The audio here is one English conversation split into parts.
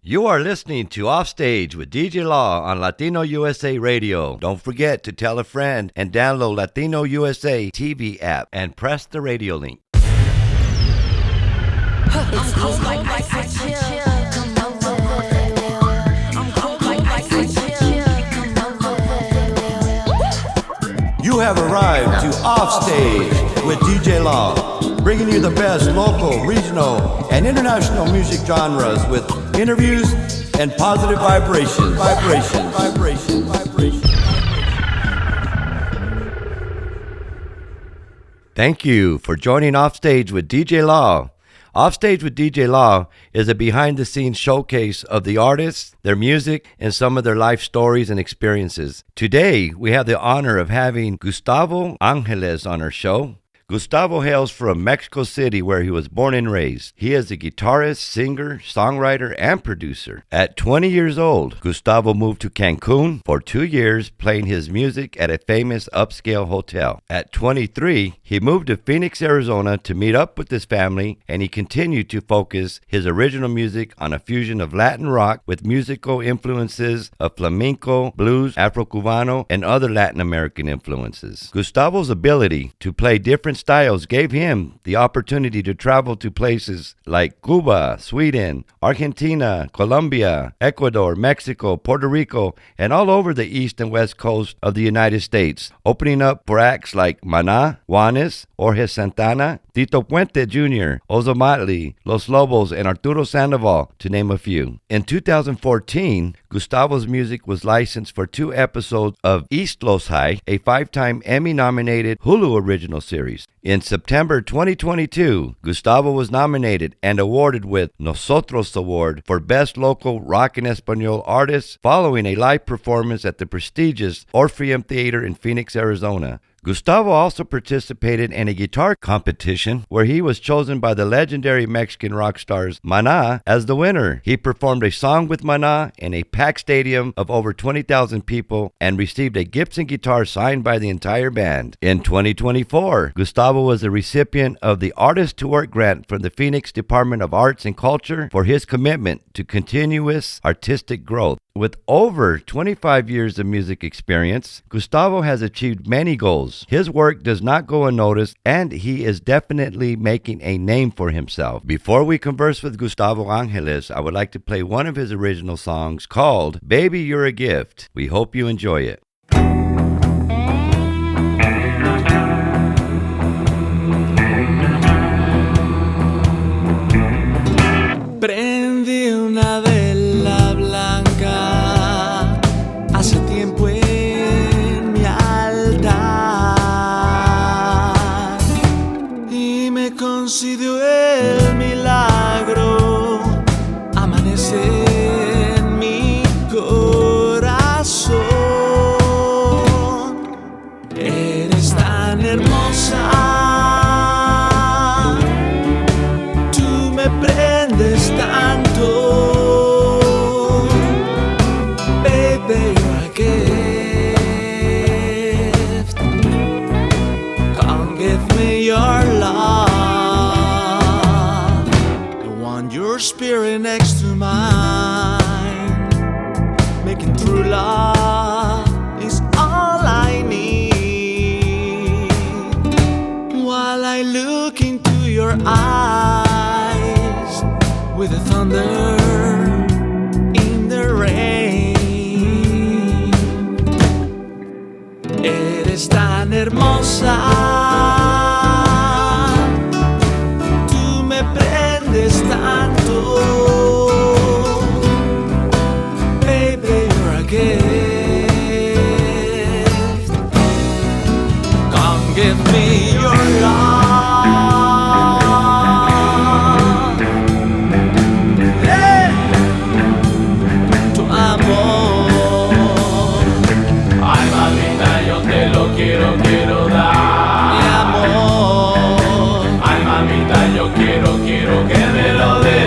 You are listening to Offstage with DJ Law on Latino USA Radio. Don't forget to tell a friend and download Latino USA TV app and press the radio link. It's cold like ice, chill. Come over. I'm cold like ice, chill. Come over. You have arrived to Offstage with DJ Law, bringing you the best local, regional, and international music genres with interviews and positive vibrations. Thank you for joining Offstage with DJ Law. Offstage with DJ Law is a behind-the-scenes showcase of the artists, their music, and some of their life stories and experiences. Today, we have the honor of having Gustavo Angeles on our show. Gustavo hails from Mexico City, where he was born and raised. He is a guitarist, singer, songwriter, and producer. At 20 years old, Gustavo moved to Cancun for 2 years, playing his music at a famous upscale hotel. At 23, he moved to Phoenix, Arizona to meet up with his family, and he continued to focus his original music on a fusion of Latin rock with musical influences of flamenco, blues, Afro-Cubano, and other Latin American influences. Gustavo's ability to play different styles gave him the opportunity to travel to places like Cuba, Sweden, Argentina, Colombia, Ecuador, Mexico, Puerto Rico, and all over the east and west coast of the United States, opening up for acts like Maná, Juanes, Jorge Santana, Tito Puente Jr., Ozomatli, Los Lobos, and Arturo Sandoval, to name a few. In 2014, Gustavo's music was licensed for 2 episodes of East Los High, a 5-time Emmy-nominated Hulu original series. In September 2022, Gustavo was nominated and awarded with Nosotros Award for Best Local Rock en Español Artist following a live performance at the prestigious Orpheum Theater in Phoenix, Arizona. Gustavo also participated in a guitar competition where he was chosen by the legendary Mexican rock stars Maná as the winner. He performed a song with Maná in a packed stadium of over 20,000 people and received a Gibson guitar signed by the entire band. In 2024, Gustavo was a recipient of the Artist to Work grant from the Phoenix Department of Arts and Culture for his commitment to continuous artistic growth. With over 25 years of music experience, Gustavo has achieved many goals. His work does not go unnoticed, and he is definitely making a name for himself. Before we converse with Gustavo Angeles, I would like to play one of his original songs called Baby You're a Gift. We hope you enjoy it. Prendí una vela blanca hace tiempo en mi altar y me concedió el milagro, amanece en mi corazón. Eres tan hermosa, tú me prendes tanto. Baby, you're a gift. Come give me your love. I want your spirit next to mine. Making true love is all I need. While I look into your eyes with the thunder in the rain. Eres tan hermosa, tú me prendes tanto. Baby, you're a gift. Come give me your love. Quiero dar Mi amor, ay mamita, yo quiero que me lo des.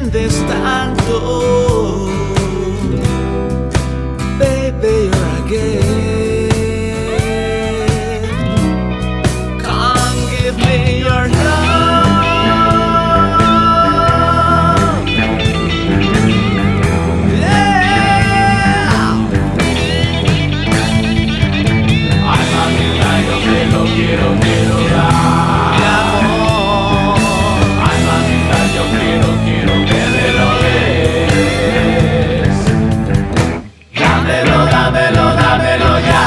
entiendes tanto. Baby, you're a gift. Come give me your love. Yeah. Ay, mamita, yo te lo quiero dar. Mi amor. Ay, mamita, yo quiero que me lo des. Dámelo, dámelo, dámelo ya.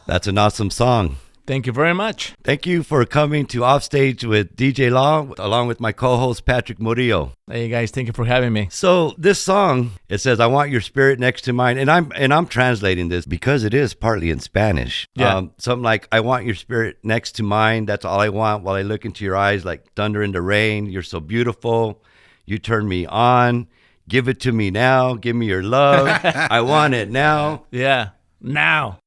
That's an awesome song. Thank you very much. Thank you for coming to Offstage with DJ Law, along with my co-host Patrick Murillo. Hey guys, thank you for having me. So this song, it says, "I want your spirit next to mine," and I'm translating this because it is partly in Spanish. Yeah. Something like, "I want your spirit next to mine. That's all I want. While I look into your eyes like thunder in the rain. You're so beautiful. You turn me on. Give it to me now. Give me your love. I want it now." Yeah. Now.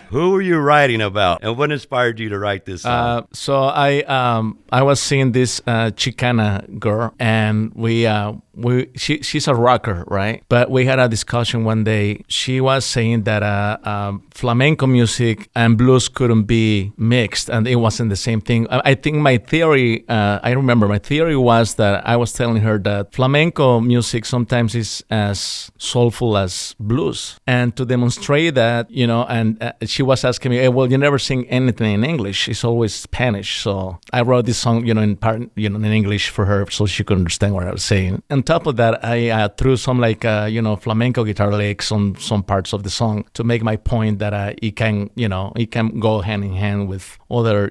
Who were you writing about, and what inspired you to write this song? So I was seeing this Chicana girl, and she's a rocker, right? But we had a discussion one day. She was saying that flamenco music and blues couldn't be mixed, and it wasn't the same thing. I think my theory, I remember my theory was that I was telling her that flamenco music sometimes is as soulful as blues, and to demonstrate that, and she was asking me, hey, well, you never sing anything in English. It's always Spanish. So I wrote this song, in part, in English for her so she could understand what I was saying. On top of that, I threw some flamenco guitar licks on some parts of the song to make my point that it can go hand in hand with other,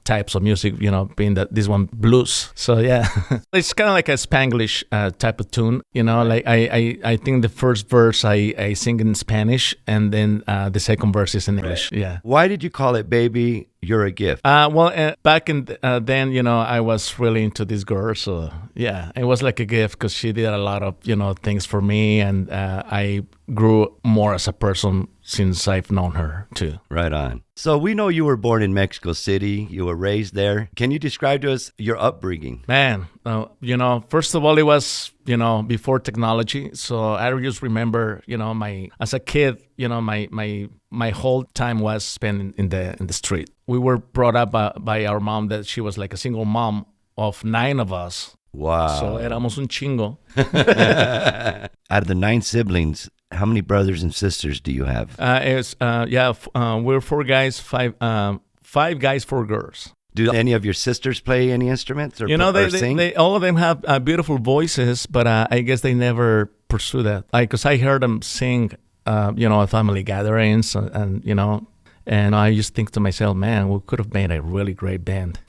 types of music, being that this one blues. So yeah, it's kind of like a Spanglish type of tune, I think the first verse I sing in Spanish, and then the second verse is in English. Right. Yeah. Why did you call it "Baby, You're a Gift"? Back in then, I was really into this girl. So yeah, it was like a gift because she did a lot of, things for me. And I grew more as a person since I've known her too. Right on. So we know you were born in Mexico City. You were raised there. Can you describe to us your upbringing? Man, first of all, it was, before technology. So I just remember, as a kid, my whole time was spent in the street. We were brought up by our mom that she was like a single mom of 9 of us. Wow. So éramos un chingo. Out of the 9 siblings, how many brothers and sisters do you have? We're 4 guys, 5 guys, 4 girls. Do any of your sisters play any instruments or sing? They all of them have beautiful voices, but I guess they never pursue that. Because I heard them sing, at family gatherings, and I just think to myself, man, we could have made a really great band.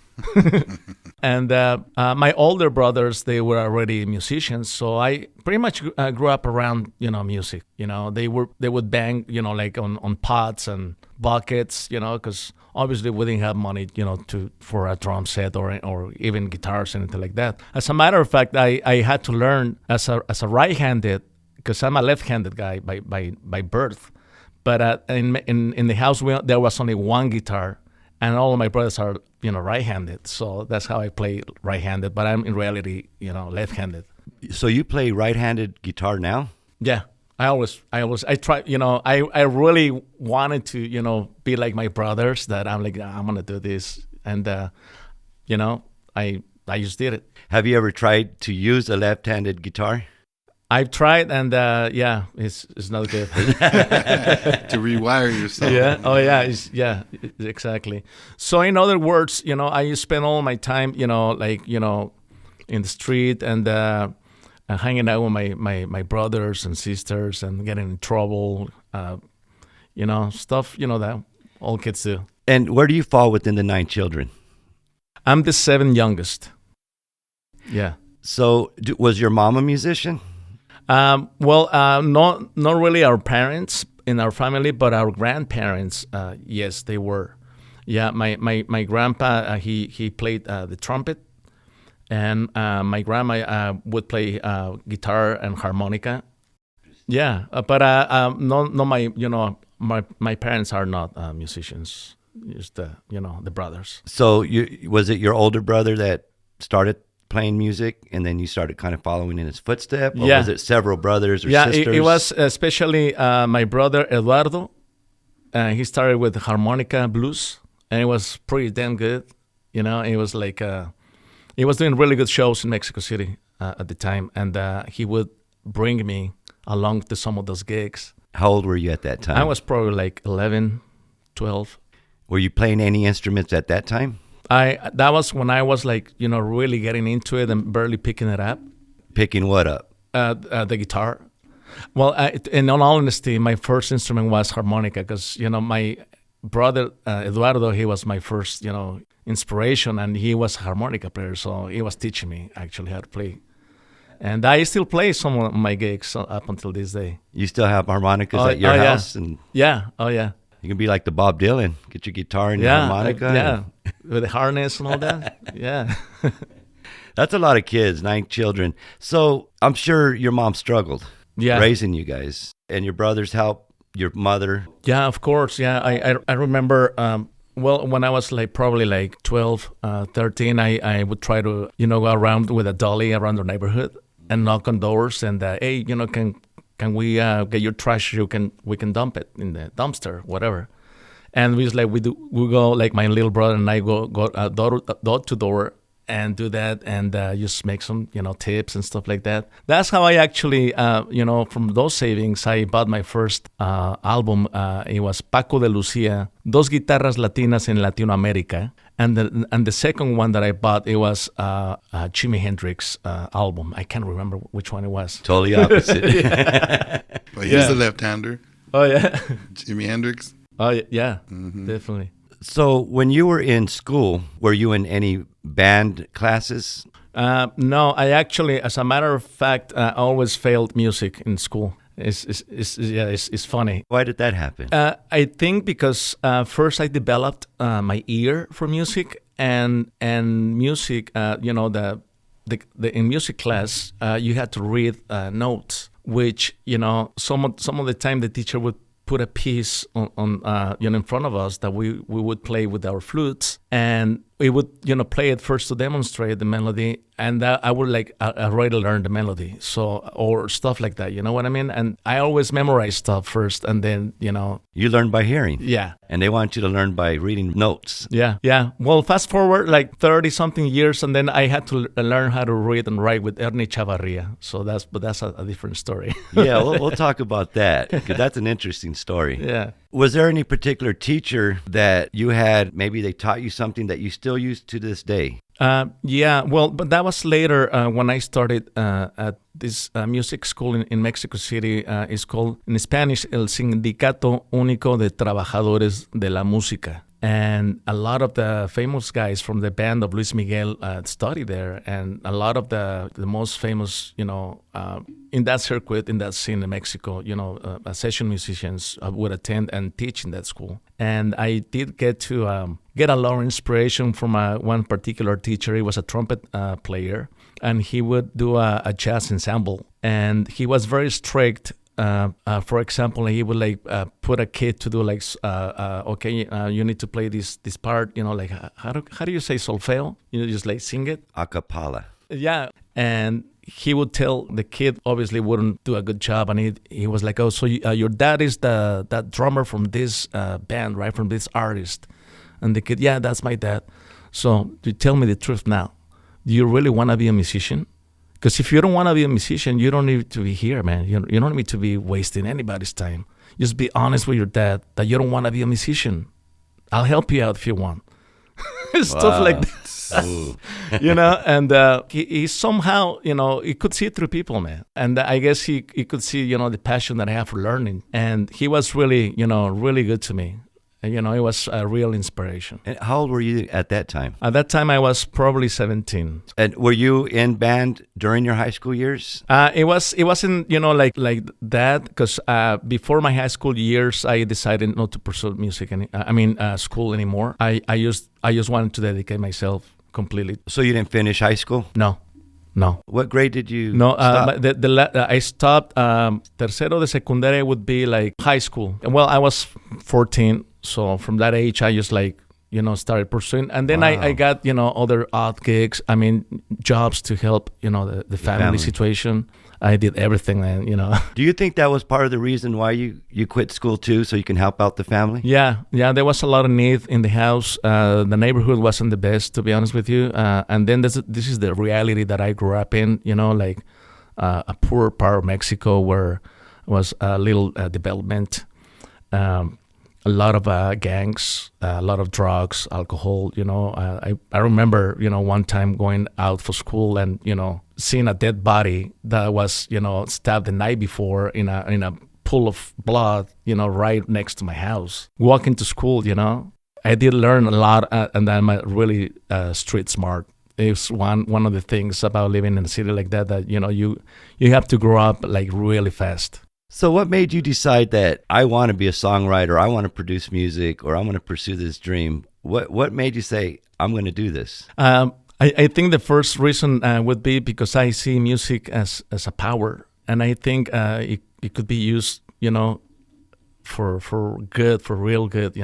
And my older brothers, they were already musicians, so I pretty much grew up around music. They would bang like on pots and buckets, because obviously we didn't have money for a drum set or even guitars or anything like that. As a matter of fact, I had to learn as a right-handed, because I'm a left-handed guy by birth. But in the house there was only one guitar, and all of my brothers are right-handed, so that's how I play right-handed. But I'm in reality left-handed. So you play right-handed guitar now? Yeah, I try. I really wanted to be like my brothers. That I'm like, I'm gonna do this, and I just did it. Have you ever tried to use a left-handed guitar? I've tried, and it's not good. To rewire yourself. Yeah. Oh yeah. Exactly. So in other words, I spend all my time, in the street and hanging out with my brothers and sisters and getting in trouble, stuff, that all kids do. And where do you fall within the 9 children? I'm the 7th youngest. Yeah. So was your mom a musician? Not really our parents in our family, but our grandparents, yes, they were. Yeah, my grandpa, he played the trumpet, and my grandma would play guitar and harmonica. Yeah, but my parents are not musicians. Just the brothers. So was it your older brother that started playing music and then you started kind of following in his footsteps? Or Yeah. was it several brothers or Yeah, sisters? it was especially my brother Eduardo. He started with harmonica blues, and it was pretty damn good. You know, it was like he was doing really good shows in Mexico City at the time, and he would bring me along to some of those gigs. How old were you at that time? I was probably like 11, 12. Were you playing any instruments at that time? That was when I was like, you know, really getting into it and barely picking it up. Picking what up? The guitar. Well, in all honesty, my first instrument was harmonica because, you know, my brother Eduardo, he was my first, you know, inspiration, and he was a harmonica player, so he was teaching me actually how to play. And I still play some of my gigs up until this day. You still have harmonicas at your house? Yeah. And Yeah, oh yeah. you can be like the Bob Dylan. Get your guitar and your harmonica. Yeah, with the harness and all that. Yeah. That's a lot of kids, 9 children. So I'm sure your mom struggled Yeah. raising you guys. And your brothers help your mother. Yeah, of course. Yeah, I remember, well, when I was like probably like 12, 13, I would try to, you know, go around with a dolly around the neighborhood and knock on doors and, hey, you know, can we get your trash? We can dump it in the dumpster, whatever. And we just like, we go, like my little brother and I go door to door and do that and just make some, you know, tips and stuff like that. That's how I actually, you know, from those savings, I bought my first album. It was Paco de Lucia, Dos Guitarras Latinas en Latinoamérica. And the second one that I bought, it was Jimi Hendrix album. I can't remember which one it was. Totally opposite. But he's the left-hander, Oh, yeah. Jimi Hendrix. Oh, yeah, definitely. So when you were in school, were you in any band classes? No, I actually, as a matter of fact, I always failed music in school. It's funny. Why did that happen? I think because first I developed my ear for music and music. You know, the in music class you had to read notes, which, you know, some of the time the teacher would put a piece on you know, in front of us that we would play with our flutes, and we would, you know, play it first to demonstrate the melody, and I would like already learn the melody, so, or stuff like that, you know what I mean? And I always memorize stuff first, and then, you know. You learn by hearing. Yeah. And they want you to learn by reading notes. Yeah. Well, fast forward like 30-something years, and then I had to learn how to read and write with Ernie Chavarria. So that's a different story. Yeah, we'll talk about that, because that's an interesting story. Yeah. Was there any particular teacher that you had, maybe they taught you something that you still use to this day? Yeah, well, but that was later when I started at this music school in Mexico City. It's called, in Spanish, El Sindicato Único de Trabajadores de la Música. And a lot of the famous guys from the band of Luis Miguel studied there. And a lot of the most famous, you know, in that circuit, in that scene in Mexico, you know, session musicians would attend and teach in that school. And I did get to get a lot of inspiration from one particular teacher. He was a trumpet player, and he would do a jazz ensemble. And he was very strict. For example, he would like put a kid to do like, okay, you need to play this part, you know, like how do you say solfeo? You know, just like sing it. A cappella. Yeah. And he would tell the kid obviously wouldn't do a good job, and he was like, oh, so your dad is that drummer from this band, right? From this artist. And the kid, yeah, that's my dad. So you tell me the truth now. Do you really want to be a musician? Because if you don't want to be a musician, you don't need to be here, man. You don't need to be wasting anybody's time. Just be honest with your dad that you don't want to be a musician. I'll help you out if you want. Stuff like that. You know, and he somehow, you know, he could see through people, man. And I guess he could see, you know, the passion that I have for learning. And he was really, you know, really good to me. You know, it was a real inspiration. And how old were you at that time? At that time, I was probably 17. And were you in band during your high school years? It wasn't, you know, like that, because before my high school years, I decided not to pursue music school anymore. I just wanted to dedicate myself completely. So you didn't finish high school? No. What grade did you No, stop? I stopped. Tercero de secundaria would be like high school. Well, I was 14. So from that age, I just like started pursuing. And then I got, other odd gigs. I mean, jobs to help, the family situation. I did everything, and Do you think that was part of the reason why you quit school too, so you can help out the family? Yeah. There was a lot of need in the house. The neighborhood wasn't the best, to be honest with you. And then this is the reality that I grew up in. Like a poor part of Mexico where was a little development, a lot of gangs, a lot of drugs, alcohol. I remember one time going out for school and seeing a dead body that was stabbed the night before in a pool of blood right next to my house. Walking to school, I did learn a lot, and I'm really street smart. It's one of the things about living in a city like that you have to grow up like really fast. So what made you decide that I want to be a songwriter, I want to produce music, or I want to pursue this dream? What made you say, I'm going to do this? I think the first reason would be because I see music as a power, and I think it could be used, for good, for real good,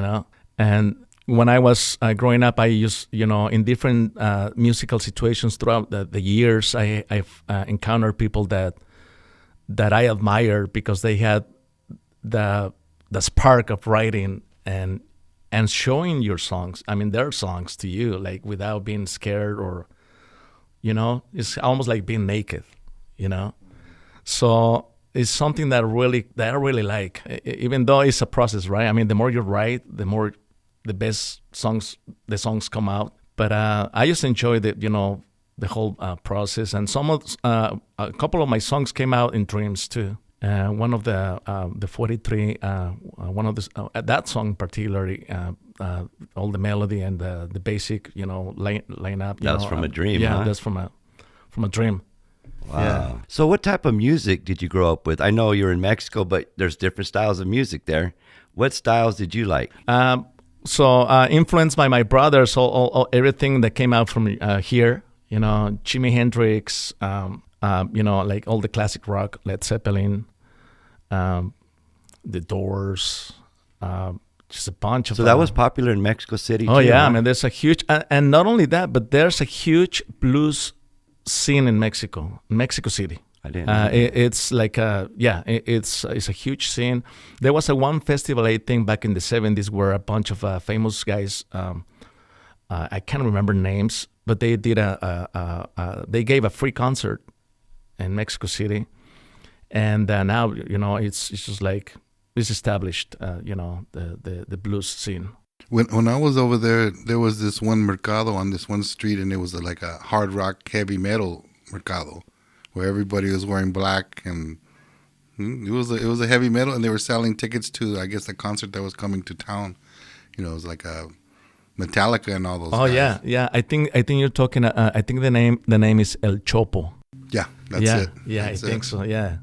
And when I was growing up, I used, in different musical situations throughout the years, I've encountered people that I admire because they had the spark of writing and showing your songs. I mean, their songs to you, like without being scared or, it's almost like being naked, So it's something that I really like, even though it's a process, right? I mean, the more you write, the more the best the songs come out. But I just enjoy the whole process. And a couple of my songs came out in dreams too. One of the 43, one of that song particularly, all the melody and the basic, line up. That's from a dream, Yeah, huh? that's from a dream. Wow. Yeah. So what type of music did you grow up with? I know you're in Mexico, but there's different styles of music there. What styles did you like? So influenced by my brother, so all everything that came out from here, Jimi Hendrix, like all the classic rock, Led Zeppelin, The Doors, just a bunch of. So that was popular in Mexico City too? Oh yeah, huh? I mean, there's a huge, and not only that, but there's a huge blues scene in Mexico City. I didn't know that. It's like it's a huge scene. There was one festival, I think, back in the 70s where a bunch of famous guys, I can't remember names, but they did they gave a free concert in Mexico City, and now it's just like it's established, the blues scene. When I was over there was this one mercado on this one street, and it was like a hard rock, heavy metal mercado, where everybody was wearing black, and it was a heavy metal, and they were selling tickets to, I guess, the concert that was coming to town. It was like a Metallica and all those. Oh guys. yeah. I think you're talking. I think the name is El Chopo. Yeah, that's yeah, it. Yeah, That's I think so. Yeah.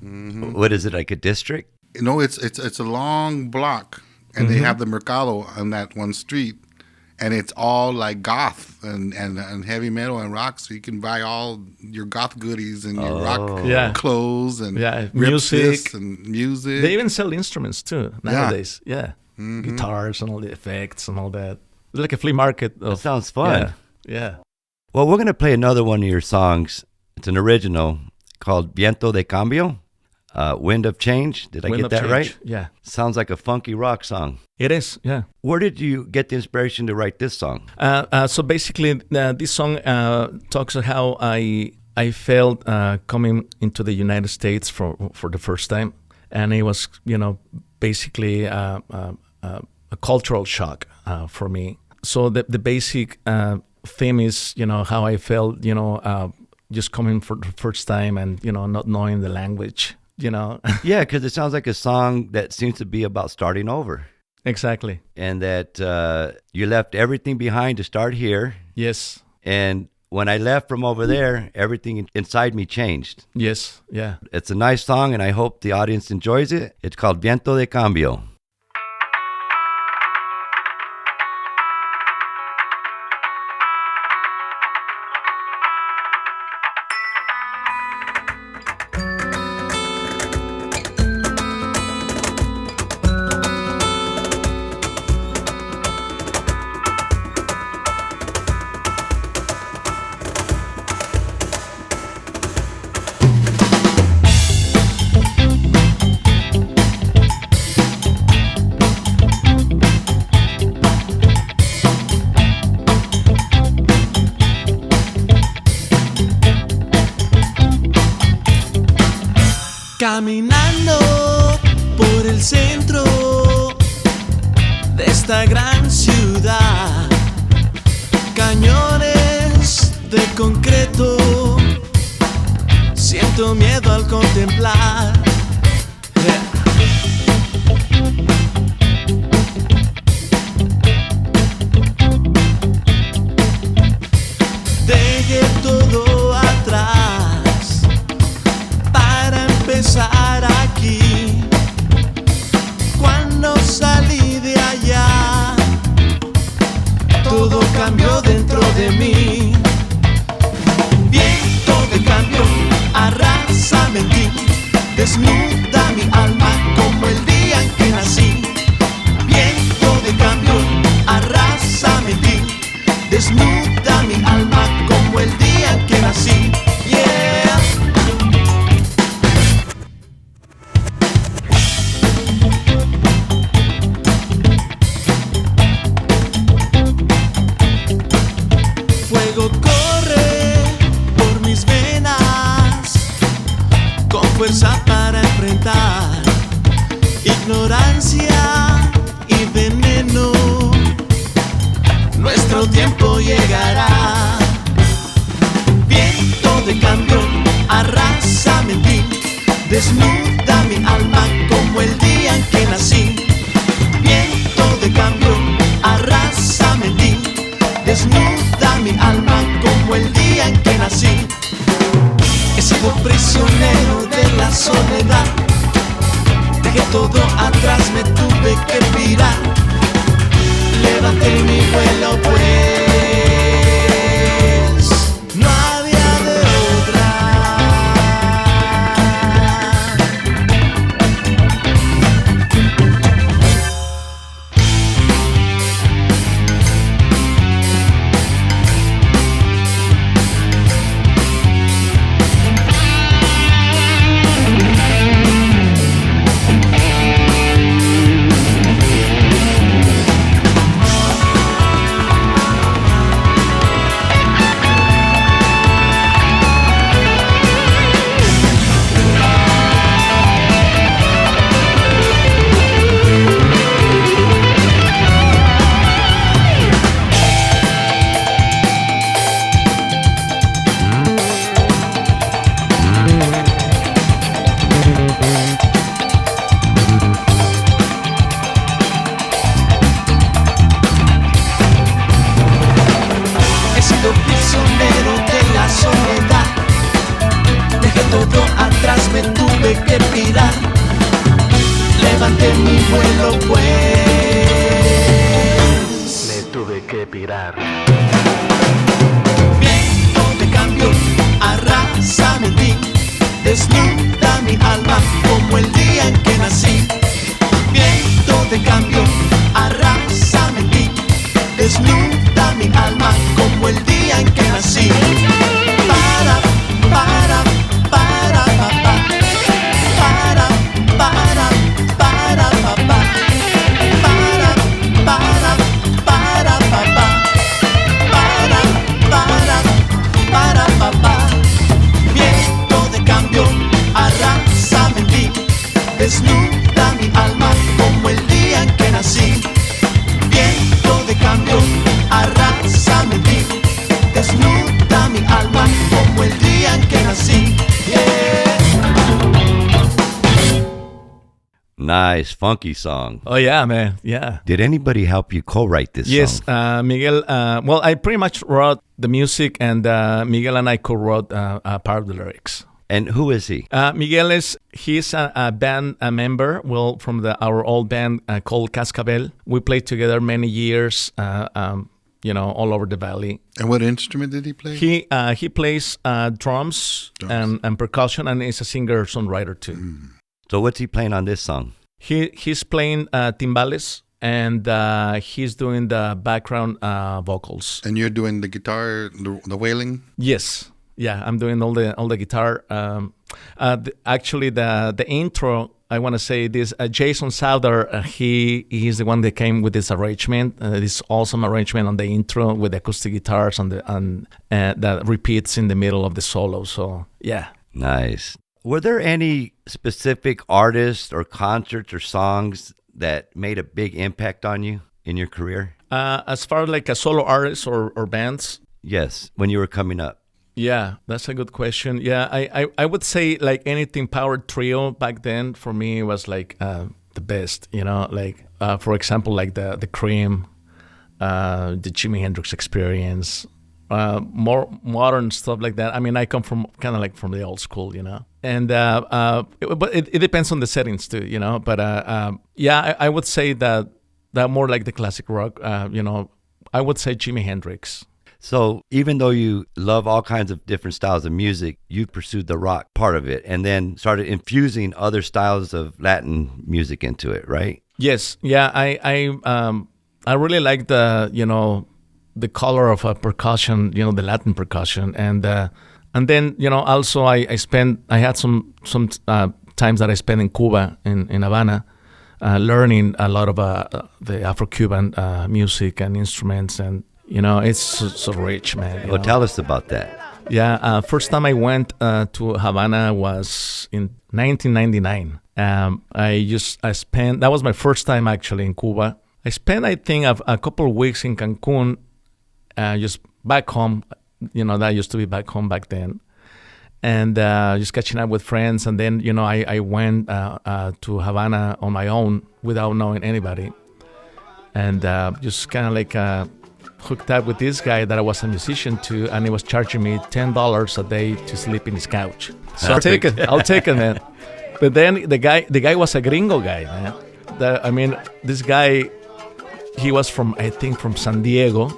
What is it, like a district? It's a long block, and they have the mercado on that one street, and it's all like goth and heavy metal and rock, so you can buy all your goth goodies and your rock Yeah. clothes and Yeah, rip music. sticks and music. They even sell instruments too nowadays. Yeah, guitars and all the effects and all that. It's like a flea market. That sounds fun. Yeah. Well, we're going to play another one of your songs. It's an original called Viento de Cambio, Wind of Change. Did I Wind get of that Change. right? Yeah, Sounds like a funky rock song. it is. Yeah. Where did you get the inspiration to write this song? So basically, this song talks of how I felt coming into the United States for the first time, and it was basically a cultural shock for me. So the basic theme is how I felt just coming for the first time and not knowing the language. Yeah, because it sounds like a song that seems to be about starting over, Exactly. and that you left everything behind to start here. Yes. And when I left from over there, everything inside me changed. Yes. Yeah. It's a nice song, and I hope the audience enjoys it. It's called Viento de Cambio. Caminando por el centro de esta gran ciudad, cañones de concreto, siento miedo al contemplar. Dejé todo atrás para empezar aquí. Cuando salí de allá, todo cambió dentro de mí. Viento de cambio, arrásame en ti, desnuda mi alma como el día en que nací. Viento de cambio, arrásame en ti, desnuda mi alma como el día en que nací. Yeah. Fuego corre por mis venas, con fuerza para enfrentar ignorancia y veneno. Nuestro tiempo llegará. Viento de cambio, arrásame en ti, desnuda mi alma como el día en que nací. Viento de cambio, arrásame en ti, desnuda mi alma como el día en que nací. He sido prisionero de la soledad, dejé todo atrás, me tuve que pirar. Levanté mi vuelo pues no había de otra. He sido prisionero de la soledad, dejé todo atrás, me tuve que pirar. Levanté mi vuelo pues me tuve que pirar. Viento de cambio, arrásame en ti, desnuda mi alma como el día en que nací. Viento de cambio, arrásame en ti, desnuda mi alma como el día en que nací. Para, para, para, papá. Para, para, para, papá. Para, para, para, papá. Para, para, papá. Viento de cambio, arrásame en ti, desnuda mi alma como el día en que nací. Viento de cambio, arrásame en ti, desnuda mi alma como el día en que nací. Yeah. Nice, funky song. Oh yeah, man. Yeah. Did anybody help you co-write this Yes, song? Miguel. Well, I pretty much wrote the music, and Miguel and I co-wrote part of the lyrics. And who is he? Miguel he's a band a member. Well, from our old band called Cascabel. We played together many years. All over the valley. And what instrument did he play? He plays drums. And percussion, and is a singer-songwriter too. So what's he playing on this song? He's playing timbales, and he's doing the background vocals. And you're doing the guitar, the wailing? Yes, yeah, I'm doing all the guitar. Actually, the intro, I want to say this. Jason Souther, he's the one that came with this arrangement, this awesome arrangement on the intro with the acoustic guitars and that repeats in the middle of the solo. So yeah. Nice. Were there any specific artists or concerts or songs that made a big impact on you in your career? As far as like a solo artist or bands, Yes, when you were coming up. yeah, that's a good question. Yeah, I would say like anything power trio back then for me was like the best. You know, like for example, like the Cream, the Jimi Hendrix Experience, more modern stuff like that. I mean, I come from kind of like from the old school, you know, and but it depends on the settings too, you know. But yeah, I would say that more like the classic rock. You know, I would say Jimi Hendrix. So even though you love all kinds of different styles of music, you pursued the rock part of it and then started infusing other styles of Latin music into it, right? Yes, yeah, I really like the the color of a percussion, you know, the Latin percussion, and then also I had some times that I spent in Cuba in Havana, learning a lot of the Afro-Cuban music and instruments, and it's so rich, man. Well, tell us about that. Yeah, first time I went to Havana was in 1999. I spent, that was my first time actually in Cuba. I spent, I think, a couple of weeks in Cancun, just back home. That used to be back home back then. And just catching up with friends. And then, I went to Havana on my own without knowing anybody. And just kind of like hooked up with this guy that I was a musician to, and he was charging me $10 a day to sleep in his couch. So I'll take it, man. But then the guy was a gringo guy, man. This guy, he was from San Diego,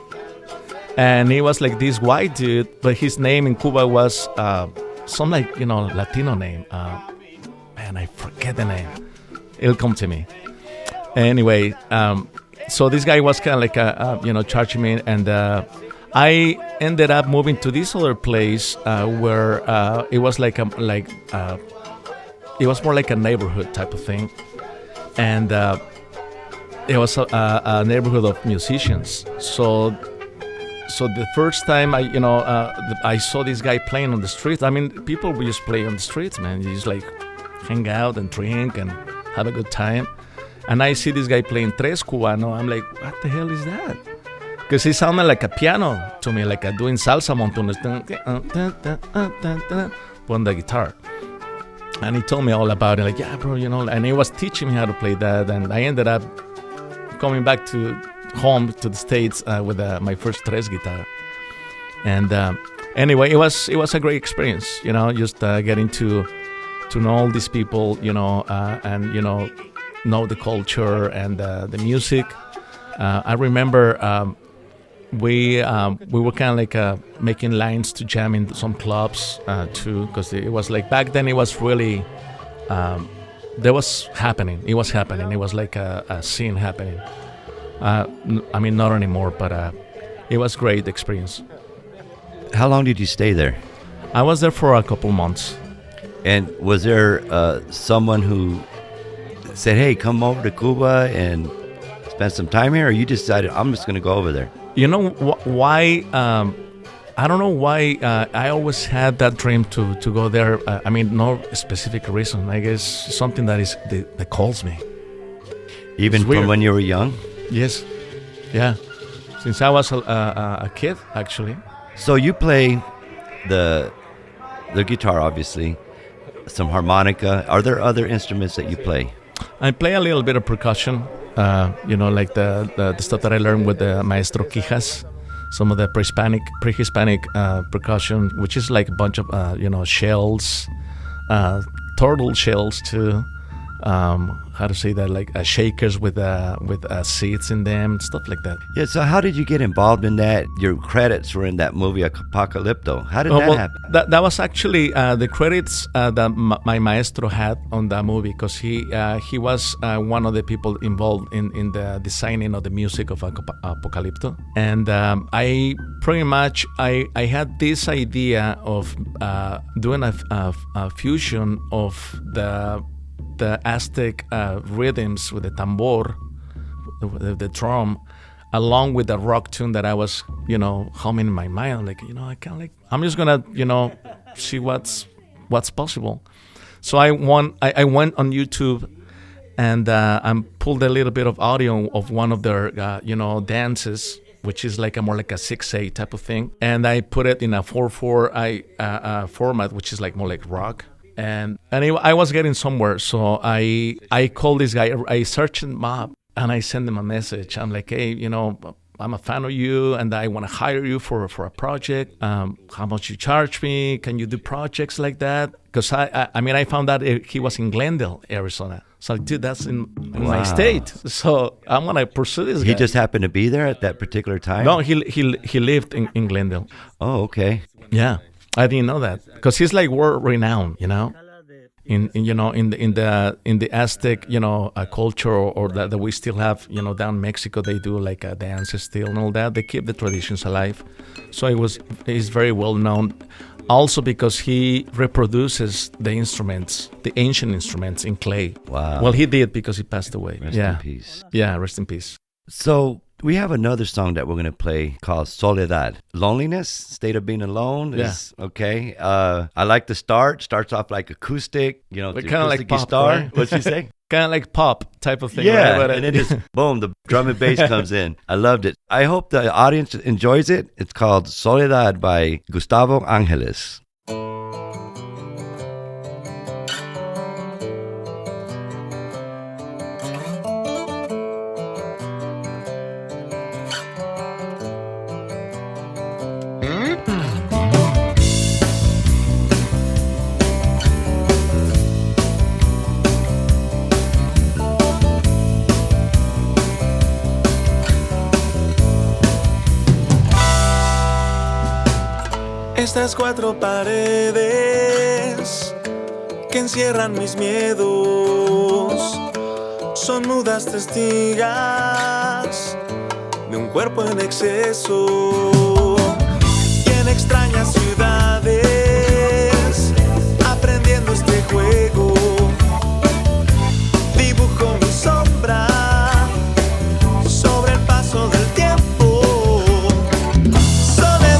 and he was like this white dude, but his name in Cuba was some Latino name. Man, I forget the name. It'll come to me. Anyway, so this guy was kind of like charging me, and I ended up moving to this other place where it was it was more like a neighborhood type of thing, and it was a neighborhood of musicians. So the first time I saw this guy playing on the streets. I mean, people would just play on the streets, man. You just like hang out and drink and have a good time. And I see this guy playing Tres Cubano. I'm like, what the hell is that? Because he sounded like a piano to me, like doing salsa montunos on the guitar. And he told me all about it, like, yeah, bro, and he was teaching me how to play that. And I ended up coming back to home to the States with my first Tres guitar. And anyway, it was a great experience, just getting to know all these people, and know the culture and the music. I remember we were kind of like making lines to jam in some clubs too, because it was like back then it was really there was happening. It was happening. It was like a scene happening. Not anymore, but it was great experience. How long did you stay there? I was there for a couple months. And was there someone who said, hey, come over to Cuba and spend some time here, or you decided, I'm just going to go over there? You know why? I don't know why I always had that dream to go there. No specific reason. I guess something that calls me. Even from when you were young? Yes. Yeah. Since I was a kid, actually. So you play the guitar, obviously, some harmonica. Are there other instruments that you play? I play a little bit of percussion, like the stuff that I learned with the Maestro Quijas, some of the pre-Hispanic percussion, which is like a bunch of, shells, turtle shells too. How to say that, like shakers with seeds in them, stuff like that. Yeah, so how did you get involved in that? Your credits were in that movie Apocalypto. How did that happen? That was actually the credits that my maestro had on that movie, because he was one of the people involved in the designing of the music of Apocalypto. And I pretty much I had this idea of doing a fusion of the Aztec rhythms with the tambor, the drum, along with the rock tune that I was, humming in my mind. Like, I'm just gonna, see what's what's possible. So I went on YouTube and I pulled a little bit of audio of one of their dances, which is like a more like a 6/8 type of thing, and I put it in a 4/4 format, which is like more like rock. And I was getting somewhere, so I called this guy. I searched him up and I sent him a message. I'm like, hey, I'm a fan of you and I want to hire you for a project. How much you charge me? Can you do projects like that? Because I found out he was in Glendale, Arizona. So, dude, that's in my state. So I'm gonna pursue this guy. He just happened to be there at that particular time? No, he lived in Glendale. Oh, okay. Yeah, I didn't know that because he's like world renowned. In the Aztec culture or that we still have down in Mexico, they do like dances still and all that. They keep the traditions alive. So he's very well known. Also because he reproduces the ancient instruments in clay. Wow. Well, he did because he passed away. Rest in peace. Yeah, rest in peace. So we have another song that we're going to play called Soledad. Loneliness, state of being alone is okay. I like the start. Starts off like acoustic, Kind of like pop, guitar. right? What'd you say? Kind of like pop type of thing. Yeah, right? and then just boom, the drum and bass comes in. I loved it. I hope the audience enjoys it. It's called Soledad by Gustavo Angeles. Estas cuatro paredes que encierran mis miedos son mudas testigas de un cuerpo en exceso y en extrañas ciudades aprendiendo este juego dibujo mi sombra sobre el paso del tiempo. Sobre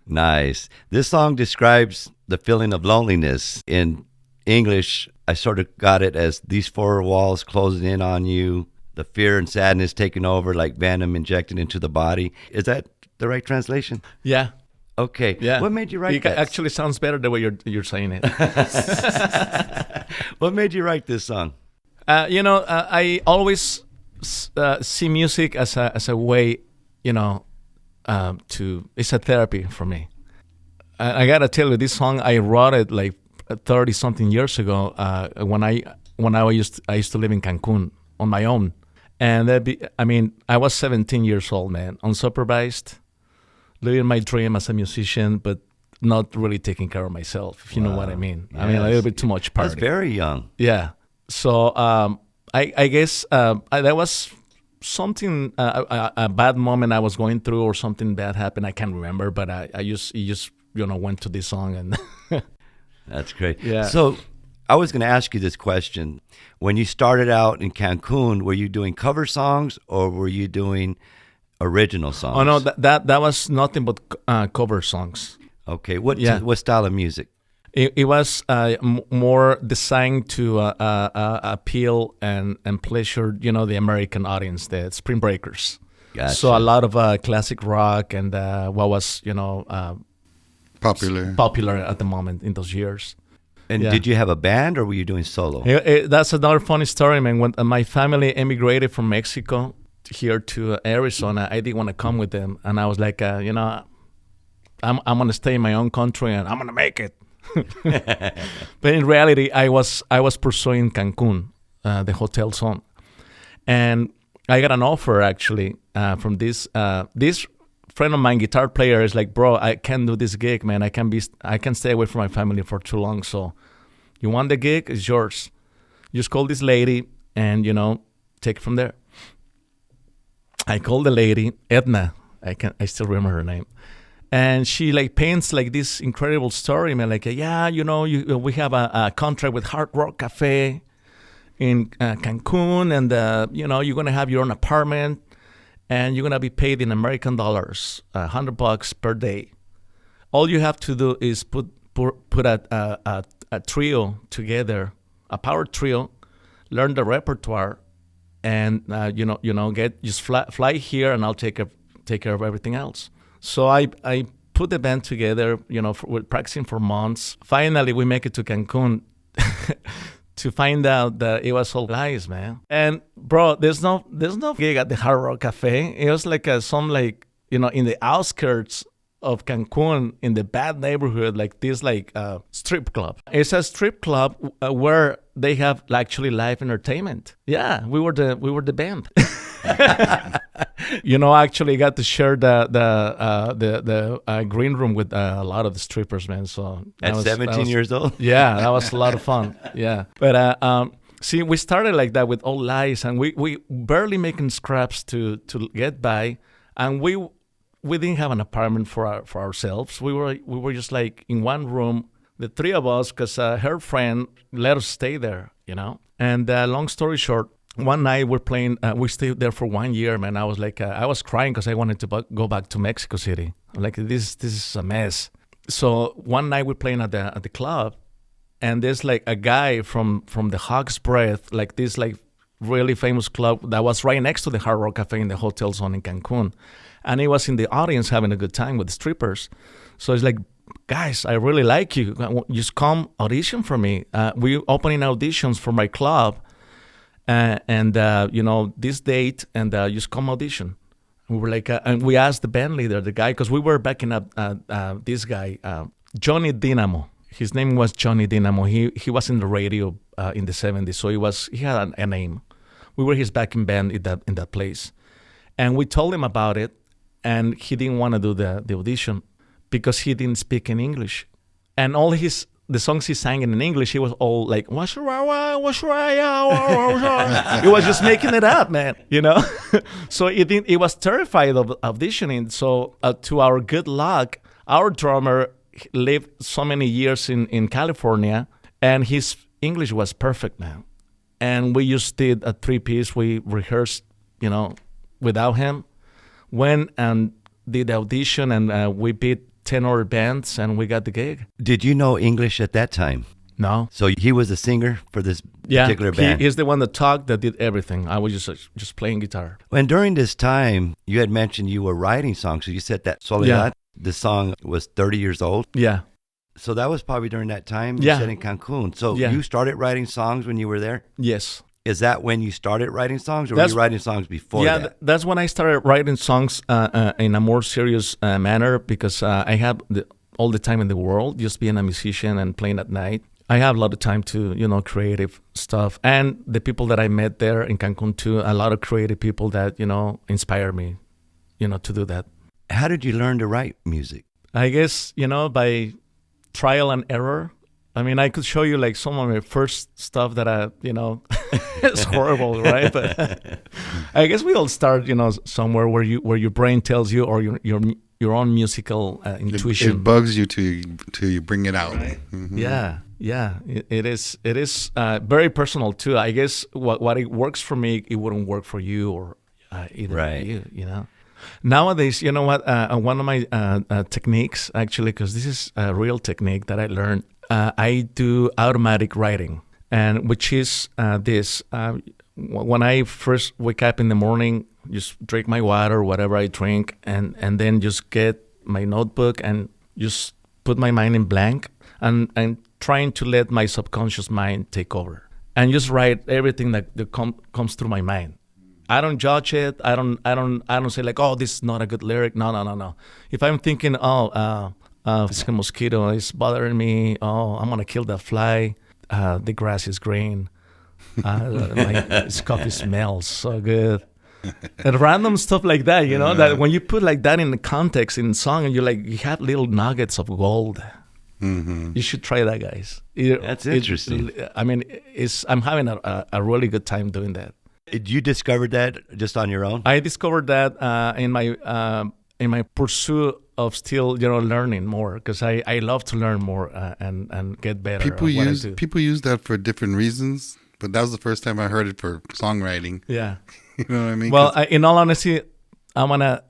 Nice. This song describes the feeling of loneliness. In English, I sort of got it as these four walls closing in on you, the fear and sadness taking over like venom injected into the body. Is that the right translation? Yeah. Okay. Yeah. What made you write It that? actually sounds better the way you're saying it. What made you write this song? I always see music as a way, it's a therapy for me. I gotta tell you, this song I wrote it like 30 something years ago when I used to live in Cancun on my own, and I was 17 years old, man, unsupervised, living my dream as a musician, but not really taking care of myself, if you know what I mean. I mean, a little bit too much party. That's very young. Yeah. So I guess that was something, a bad moment I was going through, or something bad happened. I can't remember, but I just went to this song and. That's great. Yeah. So I was going to ask you this question. When you started out in Cancun, were you doing cover songs or were you doing original songs? Oh no, that was nothing but cover songs. Okay. What style of music? It was more designed to appeal and pleasure, the American audience, the Spring Breakers. Gotcha. So a lot of classic rock and what was, Popular. at the moment in those years. And did you have a band or were you doing solo? That's another funny story, man. When my family emigrated from Mexico here to Arizona, I didn't want to come with them. And I was like, I'm going to stay in my own country and I'm going to make it. But in reality, I was pursuing Cancun, the hotel zone. And I got an offer actually from this friend of mine, guitar player, is like, bro, I can't do this gig, man. I can stay away from my family for too long. So you want the gig? It's yours. Just call this lady and, take it from there. I called the lady, Edna. I still remember her name. And she like paints like this incredible story, man. Like, we have a contract with Hard Rock Cafe in Cancun, and you're gonna have your own apartment, and you're gonna be paid in American dollars, $100 per day. All you have to do is put a trio together, a power trio, learn the repertoire, and fly here, and I'll take care of everything else. So I put the band together, we're practicing for months. Finally, we make it to Cancun to find out that it was all lies, man. And bro, there's no gig at the Hard Rock Cafe. It was like in the outskirts of Cancun, in the bad neighborhood, like this strip club. It's a strip club where they have actually live entertainment. Yeah, we were the band. Actually got to share the green room with a lot of the strippers, man. So at 17 years old? Yeah, that was a lot of fun. Yeah. But see, we started like that with all lies, and we barely making scraps to get by, and we didn't have an apartment for ourselves. We were just like in one room, the three of us, because her friend let us stay there, And long story short, one night we're playing. We stayed there for 1 year, man. I was like, I was crying because I wanted to go back to Mexico City. I'm like, this is a mess. So one night we're playing at the club, and there's like a guy from the Hog's Breath, like this like really famous club that was right next to the Hard Rock Cafe in the hotel zone in Cancun, and he was in the audience having a good time with the strippers. So he's like, guys, I really like you. Just come audition for me. We opening auditions for my club. This date, and just come audition. We were like, and we asked the band leader, the guy, because we were backing up this guy, Johnny Dynamo. His name was Johnny Dynamo. He was in the radio in the 70s, so he had a name. We were his backing band in that place, and we told him about it, and he didn't want to do the audition because he didn't speak in English, and all the songs he sang in English, he was all like, he was just making it up, man, So he was terrified of auditioning. So to our good luck, our drummer lived so many years in California, and his English was perfect, man. And we just did a 3-piece. We rehearsed, without him. Went and did the audition, and we beat tenor bands, and we got the gig. Did you know English at that time? No. So he was a singer for this Yeah, particular band. he's the one that talked, that did everything. I was just playing guitar. And during this time, you had mentioned you were writing songs. So you said that Soledad, the song was 30 years old. Yeah. So that was probably during that time you Yeah. said in Cancun. So Yeah. you started writing songs when you were there? Yes. Is that when you started writing songs, or were That's- you writing songs before Yeah, that? that's when I started writing songs in a more serious manner, because I have all the time in the world, just being a musician and playing at night. I have a lot of time to, creative stuff. And the people that I met there in Cancun too, a lot of creative people that, inspire me, to do that. How did you learn to write music? I guess, by trial and error. I mean, I could show you like some of my first stuff that it's horrible, right? But I guess we all start, somewhere where your brain tells you, or your own musical intuition. It bugs you till you bring it out. Mhm. Yeah. It is very personal too. I guess what it works for me, it wouldn't work for you, or either Right. you. Nowadays, you know what? One of my techniques, actually, because this is a real technique that I learned. I do automatic writing, and which is this. When I first wake up in the morning, just drink my water, whatever I drink, and then just get my notebook and just put my mind in blank, and trying to let my subconscious mind take over, and just write everything that comes through my mind. I don't judge it. I don't say like, oh, this is not a good lyric. No. If I'm thinking, this mosquito is bothering me. Oh, I'm gonna kill that fly. The grass is green. This coffee smells so good. And random stuff like that, that when you put like that in the context in the song, and you have little nuggets of gold. Mm-hmm. You should try that, guys. That's interesting. I'm having a really good time doing that. You discovered that just on your own? I discovered that in my pursuit of still, learning more, because I love to learn more and get better. People at what I do. people use that for different reasons, but that was the first time I heard it for songwriting. Yeah. You know what I mean? Well, in all honesty, I'm gonna,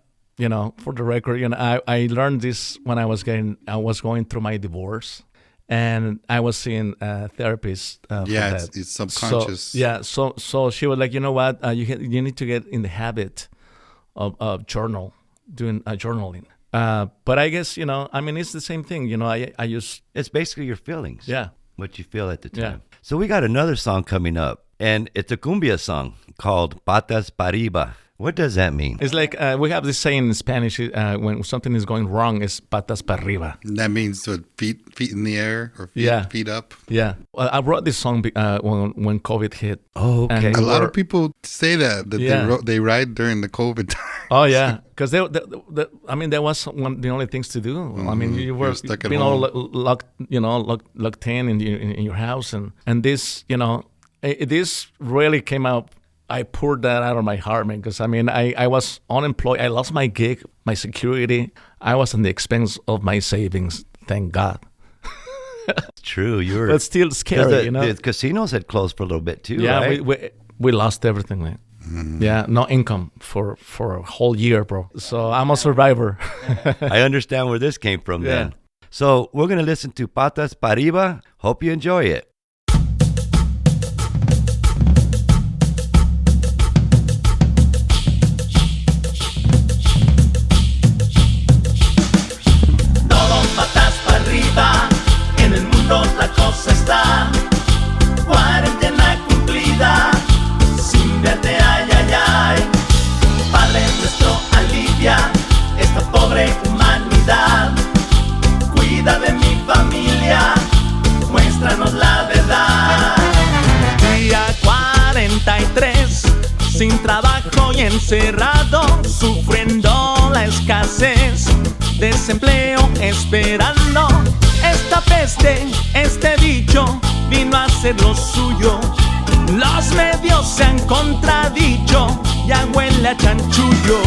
for the record, I learned this when I was going through my divorce, and I was seeing therapists. For that. It's subconscious. So she was like, you know what, you need to get in the habit of doing journaling. But I guess, it's the same thing. I use. It's basically your feelings. Yeah. What you feel at the time. Yeah. So we got another song coming up, and it's a cumbia song called Patas para Arriba. What does that mean? It's like we have this saying in Spanish, when something is going wrong, is patas para arriba. That means feet in the air, or feet up. Yeah. I wrote this song when COVID hit. Oh, okay. And A lot of people say that they ride during the COVID time. Oh yeah, because there was the only things to do. I mean, you were stuck at being all home. locked in your house, and this, this really came out. I poured that out of my heart, man, because I was unemployed. I lost my gig, my security. I was on the expense of my savings. Thank God. It's true. But still scary, The casinos had closed for a little bit too, Yeah, right? we lost everything, man. Yeah, no income for a whole year, bro. So I'm a survivor. I understand where this came from Yeah. then. So we're going to listen to Patas para Arriba. Hope you enjoy it. Todo patas para arriba, en el mundo la cosa está. Cuarentena cumplida, sin verte ay ay ay. Padre nuestro alivia esta pobre humanidad. Cuida de mi familia, muéstranos la verdad. Día 43, sin trabajo y encerrado, sufriendo la escasez, desempleo esperando. Esta peste, este bicho, vino a hacer lo suyo. Los medios se han contradicho, ya huele a chanchullo.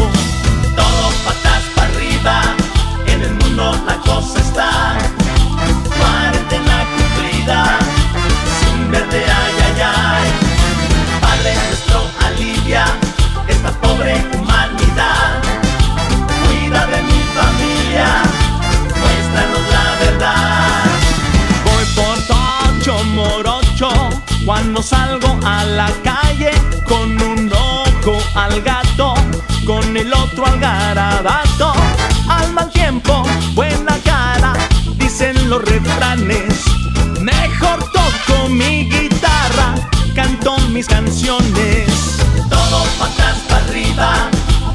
Todo patas para arriba, en el mundo la cosa está. Cuarentena cumplida, sin verte ay ay ay. Padre nuestro alivia esta pobre humanidad. Cuida de mi familia, Cuando salgo a la calle con un ojo al gato, con el otro al garabato, al mal tiempo, buena cara, dicen los refranes. Mejor toco mi guitarra, canto mis canciones. Todo patas para arriba,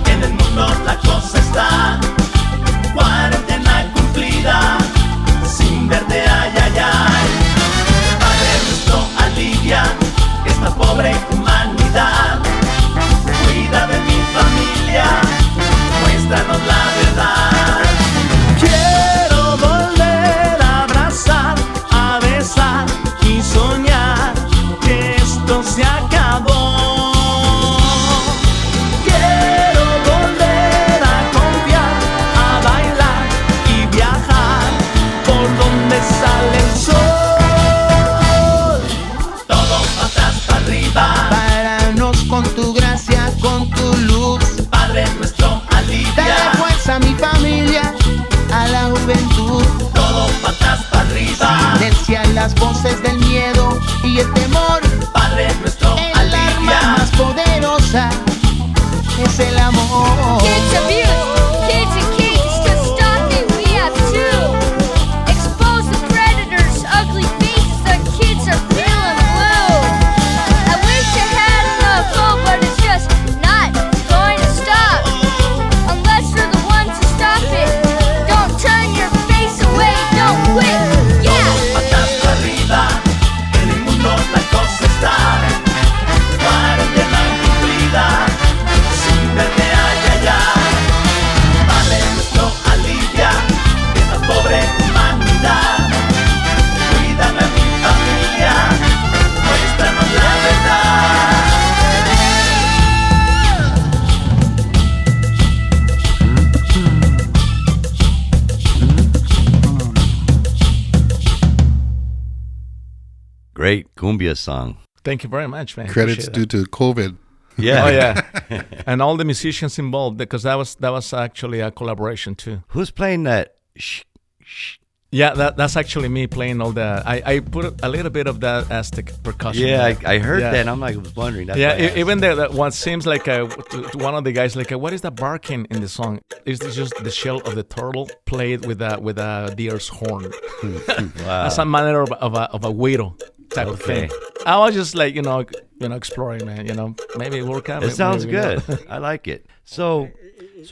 en el mundo la cosa está. Cuarentena cumplida, sin verte ay, ay, ay. Padre nuestro alivia esta pobre humanidad. Cuida de mi familia, muéstranos la verdad. Quiero volver a abrazar, a besar y soñar que esto se acabó. Quiero volver a confiar, a bailar y viajar por donde sale el sol. Todo patas para arriba, Páranos con tu gracia, con tu luz. Padre nuestro alivia. Dale fuerza a mi familia, a la juventud. Todo patas para arriba, Silencia las voces del miedo y el temor. Padre nuestro El arma alivia. más poderosa es el amor. Kids abuse, kids and cages to stop it, we have to expose the predators, ugly faces, the kids are feeling blue. I wish I had enough hope, but it's just not going to stop. Unless you're the ones to stop it. Don't turn your face away, don't quit, yeah! Patas para arriba, en el mundo la cosa está. Cuarentena cumplida, sin verte ay, ay, ay. Padre nuestro alivia esta pobre humanidad. Cuídame a mi familia, muéstranos la verdad. Great cumbia song. Thank you very much, man. Credits Appreciate due to COVID. Yeah. Oh yeah, and all the musicians involved, because that was actually a collaboration too. Who's playing that? Shh. Yeah, that's actually me playing all the. I put a little bit of that Aztec percussion. Yeah, in there. I heard Yeah. that. I'm like, I was wondering. That's Yeah, why I asked. even the what seems like to one of the guys like, what is that barking in the song? Is this just the shell of the turtle played with a deer's horn? Wow. As a manner of a widow type of Okay. thing. I was just like exploring, man. Maybe it work out. It sounds maybe not. good. I like it. So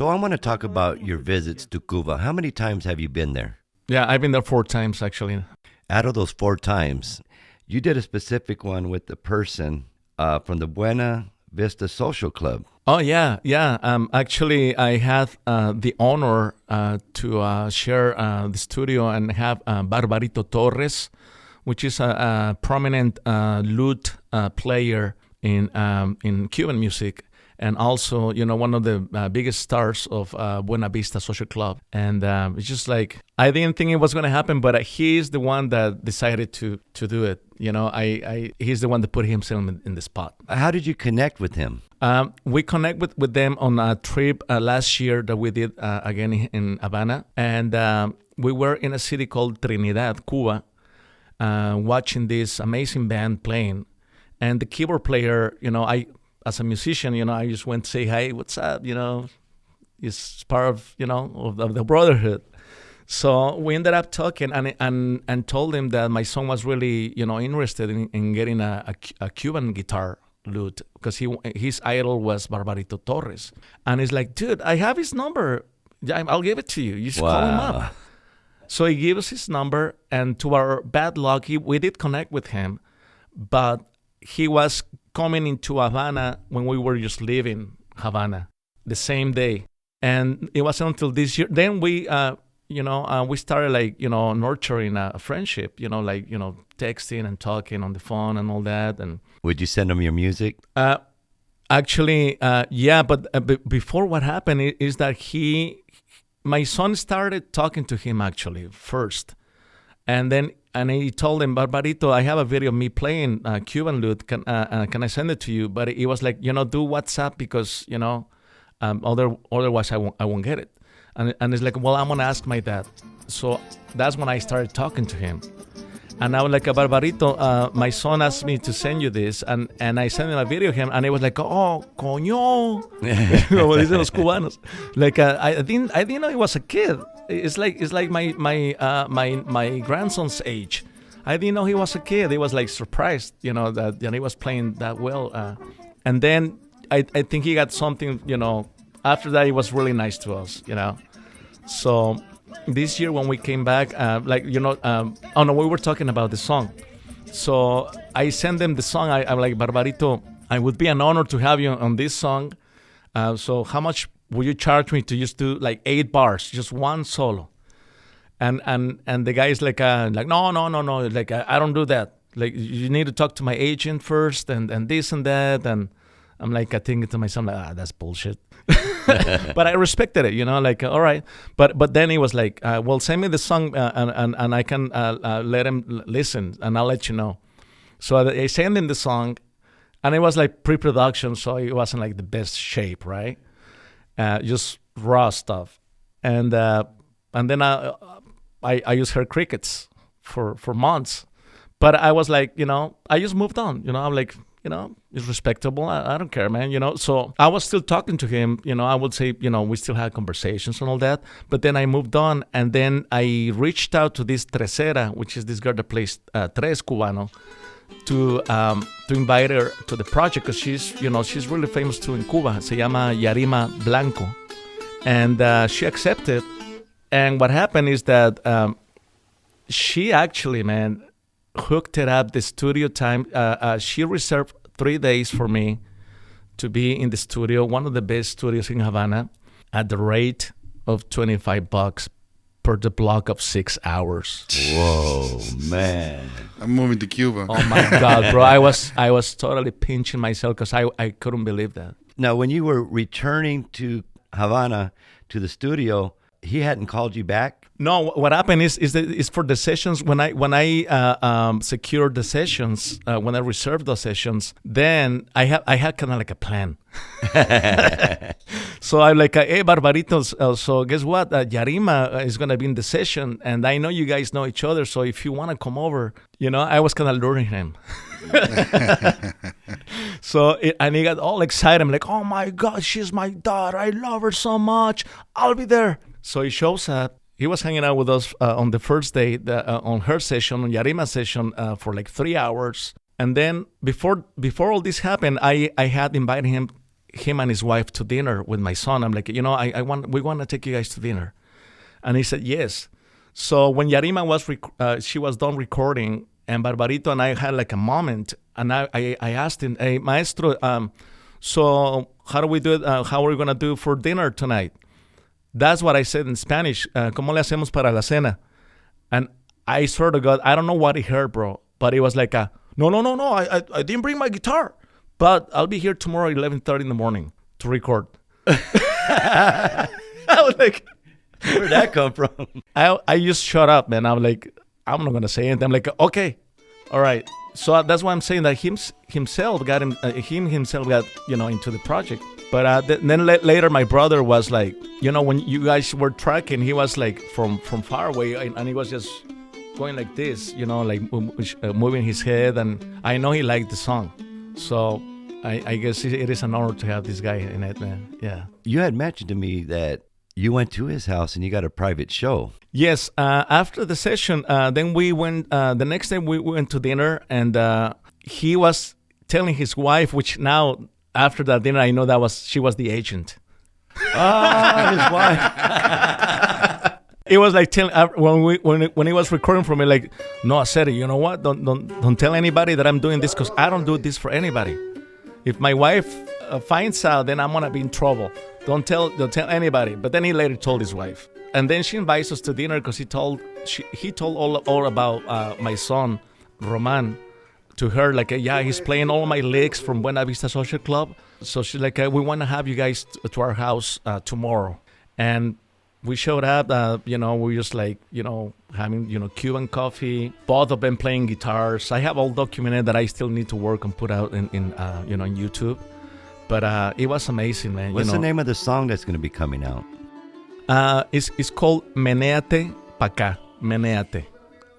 I want to talk about your visits to Cuba. How many times have you been there? Yeah, I've been there 4 times actually. Out of those 4 times, you did a specific one with the person from the Buena Vista Social Club. Oh yeah. Actually, I had the honor to share the studio and have Barbarito Torres, which is a prominent lute player in Cuban music, and also one of the biggest stars of Buena Vista Social Club. And it's just like I didn't think it was going to happen, but he's the one that decided to do it. He's the one that put himself in the spot. How did you connect with him? We connect with them on a trip last year that we did again in Havana, and we were in a city called Trinidad, Cuba, watching this amazing band playing. And the keyboard player, as a musician, I just went to say, hey, what's up? It's part of, of the brotherhood. So we ended up talking and told him that my son was really, interested in getting a Cuban guitar lute, because his idol was Barbarito Torres. And he's like, dude, I have his number. I'll give it to you. You just call him up. So he gave us his number, and to our bad luck, we did connect with him, but he was coming into Havana when we were just leaving Havana the same day. And it wasn't until this year. Then we, we started nurturing a friendship, texting and talking on the phone and all that. And Would you send him your music? actually, yeah, but before what happened is that my son started talking to him actually first. And he told him, Barbarito, I have a video of me playing Cuban lute. Can I send it to you? But he was like, do WhatsApp because, otherwise I won't get it. And it's like, well, I'm going to ask my dad. So that's when I started talking to him. And I was like, Barbarito, my son asked me to send you this, and I sent him a video of him, and it was like, oh, coño, como dicen los cubanos. Like I didn't know he was a kid. It's like my grandson's age. I didn't know he was a kid. He was like surprised, that he was playing that well. And then I think he got something, After that, he was really nice to us, So this year when we came back, we were talking about the song. So I sent them the song. I'm like, Barbarito, it would be an honor to have you on this song. So how much would you charge me to just do like 8 bars, just one solo? And the guy is like, no, like I don't do that. Like you need to talk to my agent first, and this and that. And I'm like, I think to myself, like, that's bullshit. But I respected it, like, all right. But then he was like, well, send me the song and I can let him listen and I'll let you know. So I sent him the song, and it was like pre-production, so it wasn't like the best shape, right? Just raw stuff. And then I used her crickets for months. But I was like, I just moved on. I'm like, it's respectable. I don't care, man. So I was still talking to him. I would say, we still had conversations and all that. But then I moved on, and then I reached out to this Tresera, which is this girl that plays Tres Cubano, to invite her to the project, because she's really famous too in Cuba. Se llama Yarima Blanco, and she accepted. And what happened is that she actually, man, hooked it up, the studio time. She reserved 3 days for me to be in the studio, one of the best studios in Havana, at the rate of $25 per the block of 6 hours. Whoa, man. I'm moving to Cuba. Oh my God, bro. I was totally pinching myself because I couldn't believe that. Now, when you were returning to Havana, to the studio, he hadn't called you back? No, what happened is for the sessions, when I secured the sessions, when I reserved those sessions, then I had kind of like a plan. So I'm like, hey, Barbaritos, so guess what? Yarima is going to be in the session, and I know you guys know each other, so if you want to come over, I was kind of luring him. And he got all excited. I'm like, oh my God, she's my daughter. I love her so much. I'll be there. So he shows up. He was hanging out with us on the first day on her session, on Yarima's session, for like 3 hours. And then before all this happened, I had invited him and his wife to dinner with my son. I'm like, we want to take you guys to dinner. And he said yes. So when Yarima she was done recording, and Barbarito and I had like a moment, and I asked him, hey, Maestro, so how do we do it? How are we going to do for dinner tonight? That's what I said in Spanish. ¿Cómo le hacemos para la cena? And I swear to God, I don't know what he heard, bro. But it was like, no. I didn't bring my guitar. But I'll be here tomorrow at 11:30 in the morning to record. I was like, where'd that come from? I just shut up, man. I'm like, I'm not going to say anything. I'm like, okay, all right. So that's why I'm saying that himself got into the project. But then later, my brother was like, when you guys were tracking, he was like from far away, and he was just going like this, like moving his head. And I know he liked the song. So I guess it is an honor to have this guy in it, man. Yeah. You had mentioned to me that you went to his house and you got a private show. Yes. After the session, then we went, the next day we went to dinner, and he was telling his wife, which now, after that dinner, I know she was the agent. Oh, his wife. It was like when he was recording for me, like, no, I said, you know what? Don't tell anybody that I'm doing this, because I don't do this for anybody. If my wife finds out, then I'm gonna be in trouble. Don't tell anybody. But then he later told his wife, and then she invites us to dinner because he told all about my son Roman to her, like, yeah, he's playing all my licks from Buena Vista Social Club. So she's like, we want to have you guys to our house tomorrow. And we showed up, we just like, having, Cuban coffee, both of them playing guitars. I have all documented that I still need to work and put out in YouTube. But it was amazing, man. What's the name of the song that's going to be coming out? It's called Menéate Pa' Acá. Menéate.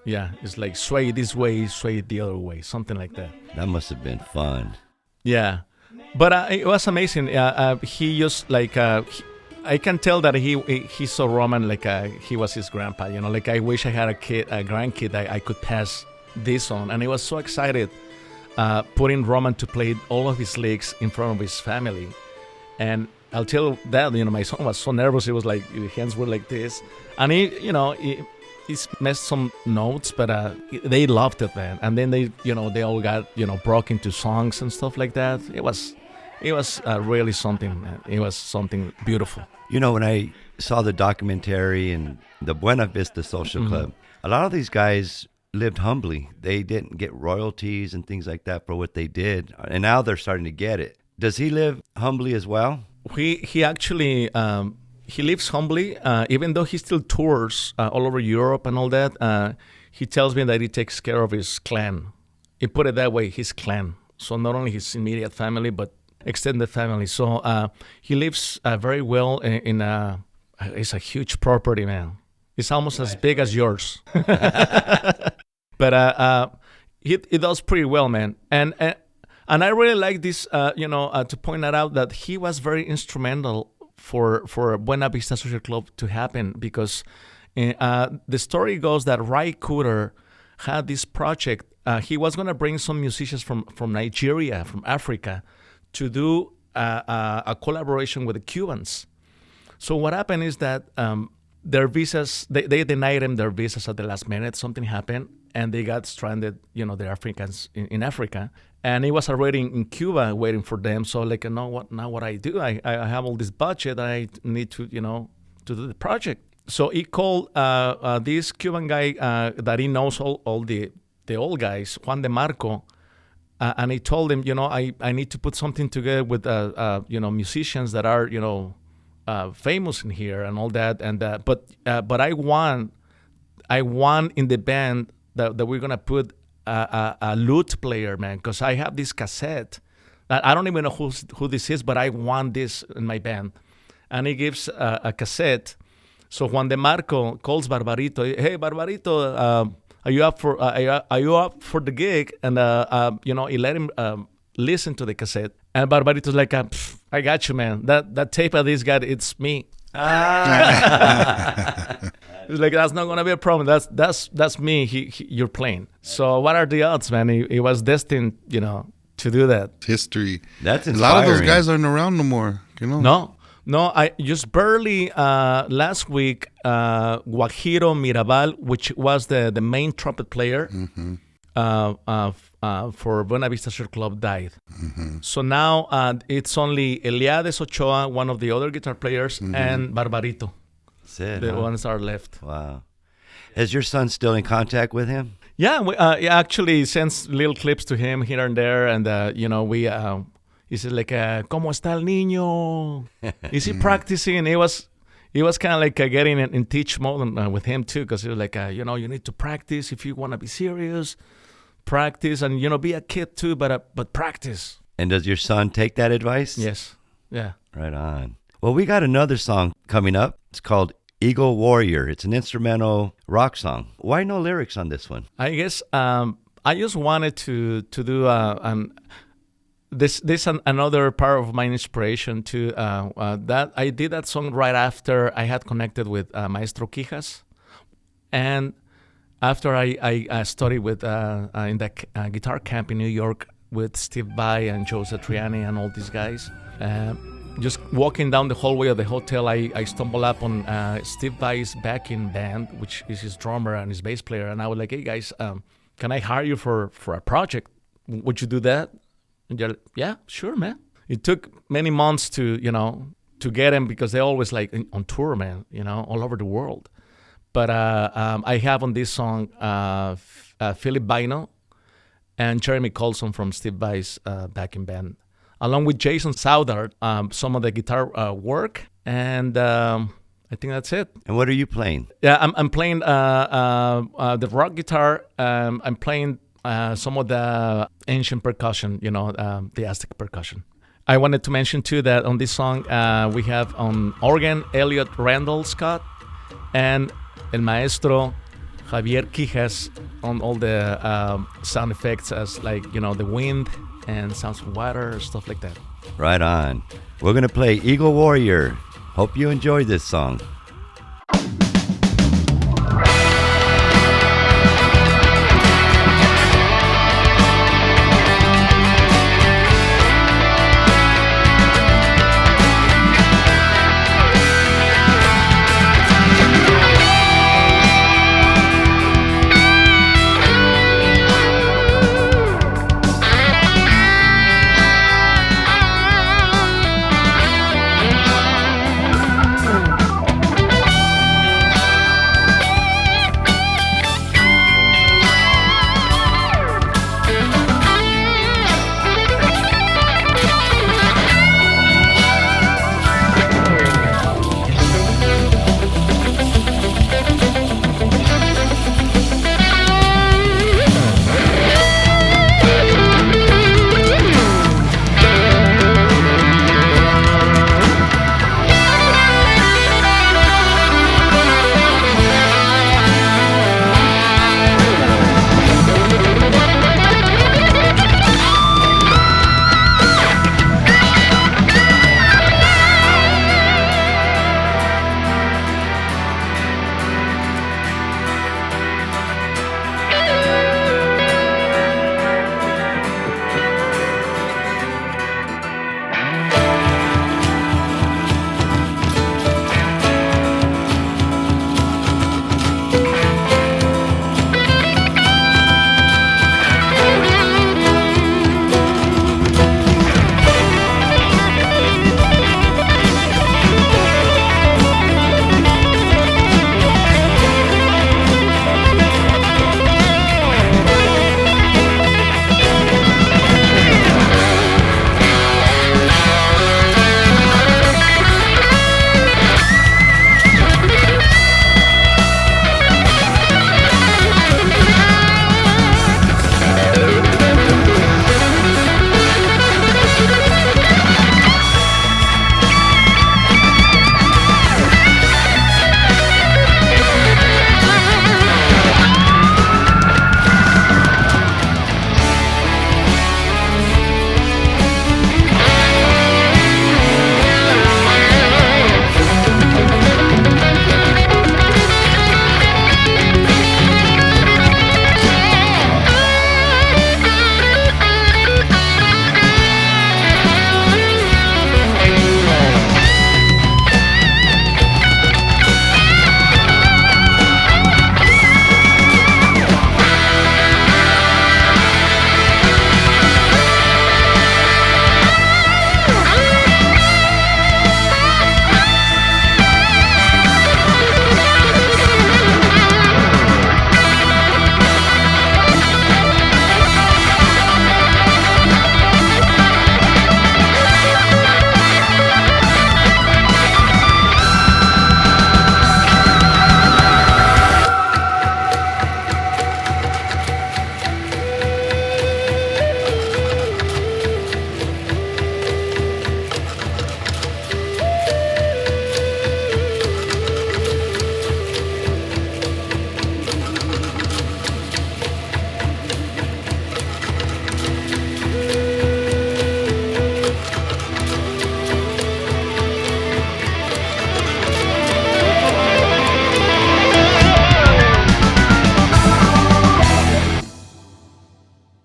Yeah, it's like sway this way, sway the other way, something like that. That must have been fun. Yeah, but it was amazing. He just like I can tell that he saw Roman like he was his grandpa. You know, like I wish I had a grandkid I could pass this on, and he was so excited putting Roman to play all of his licks in front of his family. And I'll tell that, you know, my son was so nervous. He was like, his hands were like this, and he's messed some notes, but they loved it, man. And then they all got, broke into songs and stuff like that. It was really something, man. It was something beautiful. You know, when I saw the documentary and the Buena Vista Social Club, a lot of these guys lived humbly. They didn't get royalties and things like that for what they did, and now they're starting to get it. Does he live humbly as well? He actually he lives humbly, even though he still tours all over Europe and all that. He tells me that he takes care of his clan. He put it that way, his clan. So not only his immediate family, but extended family. So he lives very well in it's a huge property, man. It's almost as big as yours. But he does pretty well, man. And I really like this, to point that out, that he was very instrumental for Buena Vista Social Club to happen, because the story goes that Ray Cooder had this project. He was going to bring some musicians from Nigeria, from Africa, to do a collaboration with the Cubans. So what happened is that their visas, they denied them their visas at the last minute. Something happened, and they got stranded, the Africans in Africa. And he was already in Cuba waiting for them. So like, what I do? I have all this budget. I need to, to do the project. So he called this Cuban guy that he knows all the old guys, Juan de Marco, and he told him, I need to put something together with, musicians that are, famous in here and all that. And but I want in the band that we're gonna put a lute player, man, because I have this cassette. I don't even know who this is, but I want this in my band. And he gives a cassette. So Juan de Marco calls Barbarito. Hey, Barbarito, are you up for the gig? And he let him listen to the cassette. And Barbarito's like, I got you, man. That tape of this guy, it's me. He's like, that's not gonna be a problem. That's me. You're playing. So what are the odds, man? He was destined, to do that. History. That's inspiring. A lot of those guys aren't around no more. No. I just barely last week. Guajiro Mirabal, which was the main trumpet player for Buena Vista Social Club, died. So now it's only Eliades Ochoa, one of the other guitar players, and Barbarito. That's it, the ones are left. Wow. Is your son still in contact with him? Yeah, we actually sends little clips to him here and there, and we he says like, "¿Cómo está el niño? Is he practicing?" He was kind of like getting in teach mode with him too, because he was like, you need to practice if you want to be serious. Practice and be a kid too, but practice. And does your son take that advice? Yes. Yeah. Right on. Well, we got another song coming up. It's called Eagle Warrior. It's an instrumental rock song. Why no lyrics on this one? I guess I just wanted to do this another part of my inspiration too. That I did that song right after I had connected with Maestro Quijas, and after I studied with in that guitar camp in New York with Steve Vai and Joe Satriani and all these guys. Just walking down the hallway of the hotel, I stumbled up on Steve Vai's backing band, which is his drummer and his bass player. And I was like, hey, guys, can I hire you for a project? Would you do that? And they're like, yeah, sure, man. It took many months to get him, because they're always like on tour, man, all over the world. But I have on this song Philip Bino and Jeremy Colson from Steve Vai's backing band, along with Jason Soudard, some of the guitar work, and I think that's it. And what are you playing? Yeah, I'm playing the rock guitar. I'm playing some of the ancient percussion, the Aztec percussion. I wanted to mention too that on this song we have on organ Elliot Randall Scott and El Maestro Javier Quijas on all the sound effects, as like, you know, the wind and sounds of water, stuff like that. Right on. We're going to play Eagle Warrior. Hope you enjoy this song.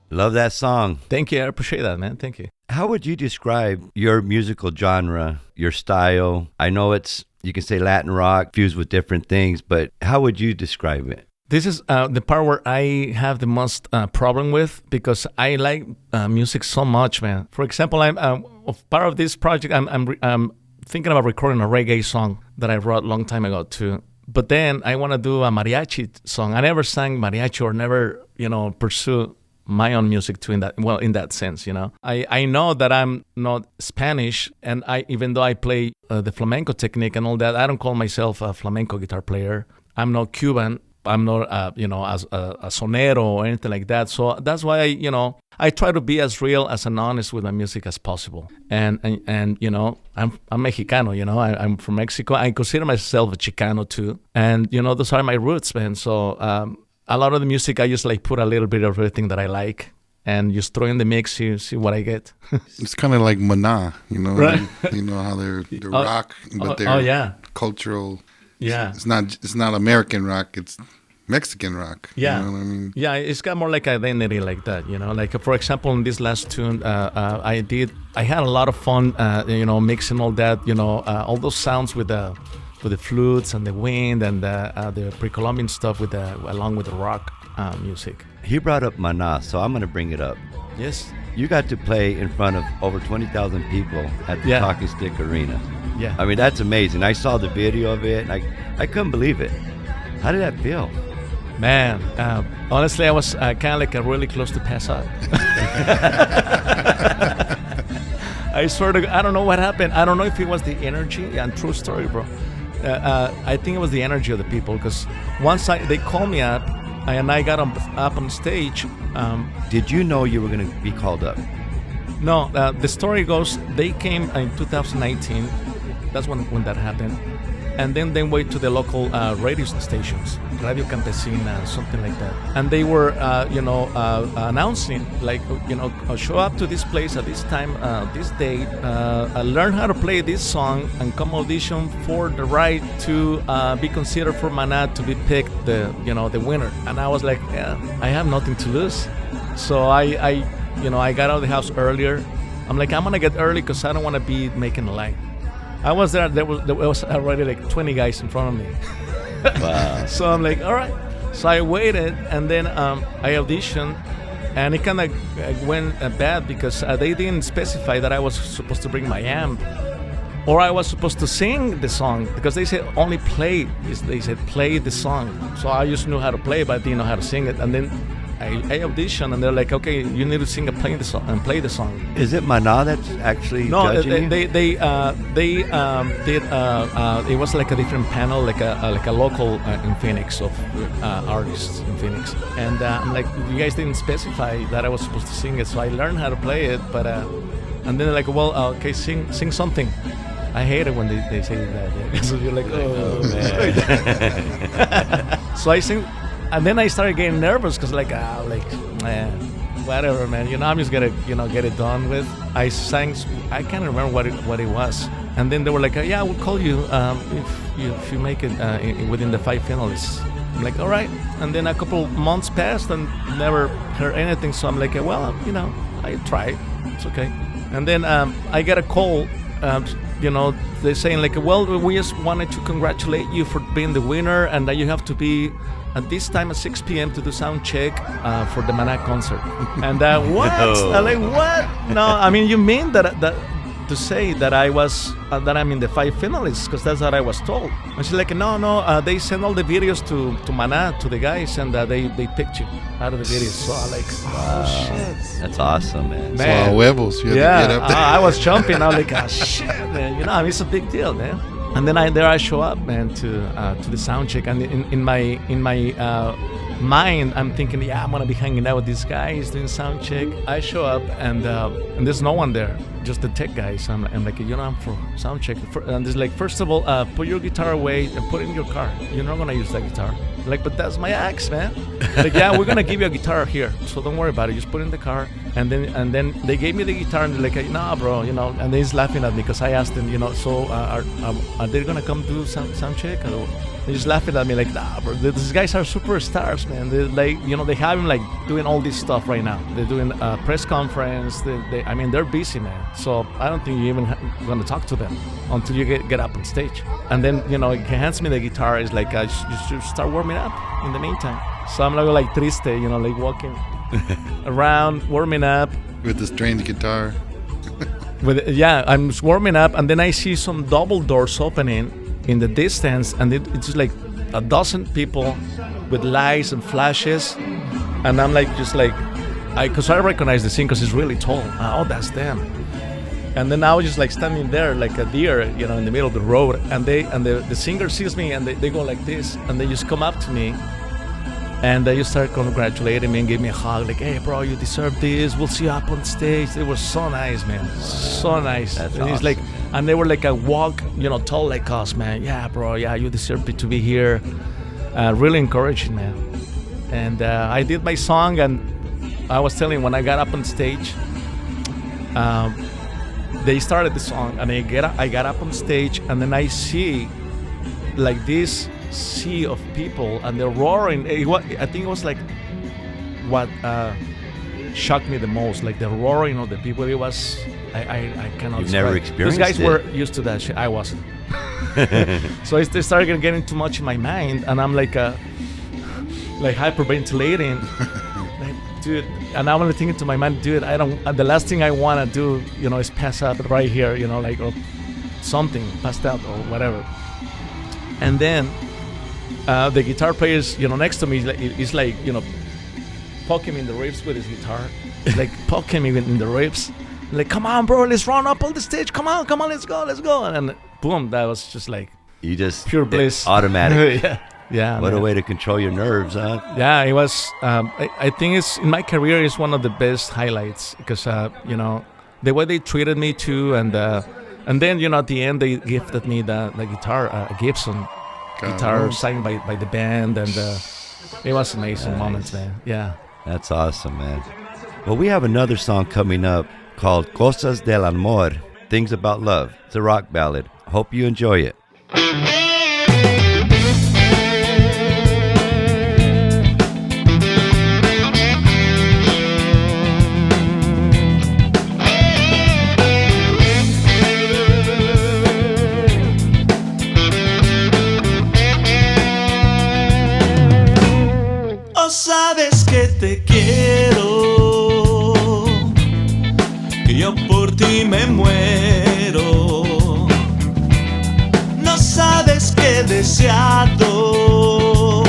Love that song. Thank you. I appreciate that, man. Thank you. How would you describe your musical genre, your style? I know you can say Latin rock fused with different things, but how would you describe it? This is the part where I have the most problem with, because I like music so much, man. For example, I'm part of this project. I'm thinking about recording a reggae song that I wrote a long time ago too. But then I want to do a mariachi song. I never sang mariachi or never, pursue my own music too. In that sense, I know that I'm not Spanish, and even though I play the flamenco technique and all that, I don't call myself a flamenco guitar player. I'm not Cuban. I'm not, as a sonero or anything like that. So that's why I try to be as real as and honest with my music as possible. And I'm Mexicano. I'm from Mexico. I consider myself a Chicano too. And those are my roots, man. So a lot of the music I just like put a little bit of everything that I like. And just throw in the mix, you see what I get. It's kind of like Maná, Right. How they're rock, but they're cultural. Yeah, it's not American rock. It's Mexican rock. Yeah, you know what I mean. Yeah, it's got more like identity like that. Like for example, in this last tune, I had a lot of fun. Mixing all that. All those sounds with the flutes and the wind and the pre-Columbian stuff along with the rock music. He brought up Maná, so I'm going to bring it up. Yes. You got to play in front of over 20,000 people at the Talking Stick Arena. Yeah. I mean, that's amazing. I saw the video of it, and I couldn't believe it. How did that feel? Man, honestly, I was kind of like really close to pass out. I swear to God, I don't know what happened. I don't know if it was the energy. Yeah, true story, bro. I think it was the energy of the people, because once they called me up, and I got up on stage. Did you know you were going to be called up? No, the story goes, they came in 2019. That's when that happened. And then they went to the local radio stations, Radio Campesina, something like that. And they were, announcing, like, show up to this place at this time, this date, learn how to play this song, and come audition for the right to be considered for Maná to be picked, the winner. And I was like, yeah, I have nothing to lose. So I got out of the house earlier. I'm like, I'm gonna get early because I don't want to be making a line. I was there. There was already like 20 guys in front of me. Wow. So I'm like, all right. So I waited, and then I auditioned, and it kind of went bad because they didn't specify that I was supposed to bring my amp, or I was supposed to sing the song, because they said only play. They said play the song. So I just knew how to play, but I didn't know how to sing it. And then I auditioned, and they're like, okay, you need to sing and play the song. Is it Maná that's actually judging you? They did. It was like a different panel, like a local in Phoenix of artists in Phoenix. And I'm like, you guys didn't specify that I was supposed to sing it, so I learned how to play it. But and then they're like, well, okay, sing something. I hate it when they say that. So you're like, oh man. So I sing. And then I started getting nervous because, man, whatever, man. I'm just gonna, get it done with. I sang. I can't remember what it was. And then they were like, yeah, we'll call you if you make it within the 5 finalists. I'm like, all right. And then a couple months passed and never heard anything. So I'm like, well, I tried. It's okay. And then I get a call. They're saying like, well, we just wanted to congratulate you for being the winner, and that you have to be at this time at 6 p.m. to do sound check for the Maná concert. And what? No. I'm like, what? No, I mean, you mean that to say that I was that I'm in the 5 finalists, because that's what I was told. And she's like, no, they sent all the videos to Maná, to the guys, and they picked you out of the videos. So I'm like, oh shit, That's awesome, man. So huevos, you had to get up there. I was jumping. I was like, oh shit, man. I mean, it's a big deal, man. And then I show up, man, to the sound check, and in my mind, I'm thinking, yeah, I'm gonna be hanging out with these guys doing sound check. I show up, and there's no one there, just the tech guys. I'm like, I'm for sound check. And there's like, first of all, put your guitar away and put it in your car. You're not gonna use that guitar. Like, but that's my axe, man. Like, yeah, we're gonna give you a guitar here, so don't worry about it. Just put it in the car. And then they gave me the guitar, and they're like, nah, bro, And he's laughing at me because I asked them, so are they gonna come do sound check? Or they're just laughing at me like, nah, bro. These guys are superstars, man. They're like, they have him like doing all this stuff right now. They're doing a press conference. They're busy, man. So I don't think you even gonna talk to them until you get up on stage. And then he hands me the guitar. It's like, you should start warming up in the meantime. So I'm like triste, like walking around, warming up With the strange guitar. I'm warming up, and then I see some double doors opening in the distance, and it's just like a dozen people with lights and flashes, and I'm like, because I recognize the singer because he's really tall. Oh, that's them. And then I was just like standing there like a deer, in the middle of the road, and the singer sees me, and they go like this, and they just come up to me, And they started congratulating me and gave me a hug, like, "Hey, bro, you deserve this. We'll see you up on stage." They were so nice, man, so nice. That's and it's awesome. like, and they were like a walk, tall like us, man. Yeah, bro, yeah, you deserve it to be here. Really encouraging, man. And I did my song, and I was telling when I got up on stage, they started the song, and I got up on stage, and then I see like this sea of people, and they're roaring. I think it was like what shocked me the most, like the roaring of the people. It was I cannot. You've never describe. experienced Those guys it. were used to that shit. I wasn't. So they started getting too much in my mind, and I'm like hyperventilating. Like, dude, and I'm only thinking to my mind, dude, I don't. The last thing I want to do, is pass out right here, like or something, passed out or whatever. And then the guitar players, next to me is like, poking me in the ribs with his guitar. It's like poking me in the ribs. Like, come on, bro, let's run up on the stage. Come on, let's go. And boom, that was just like You just pure bliss. automatic. yeah. What a man. way to control your nerves, huh? Yeah, it was. I think it's in my career is one of the best highlights because the way they treated me too, and then at the end they gifted me the guitar, Gibson guitar signed by the band, and it was amazing moments, man. Yeah. That's awesome, man. Well, we have another song coming up called Cosas del Amor, Things About Love. It's a rock ballad. Hope you enjoy it. Oh, sabes que te quiero, que yo por ti me muero. No sabes que he deseado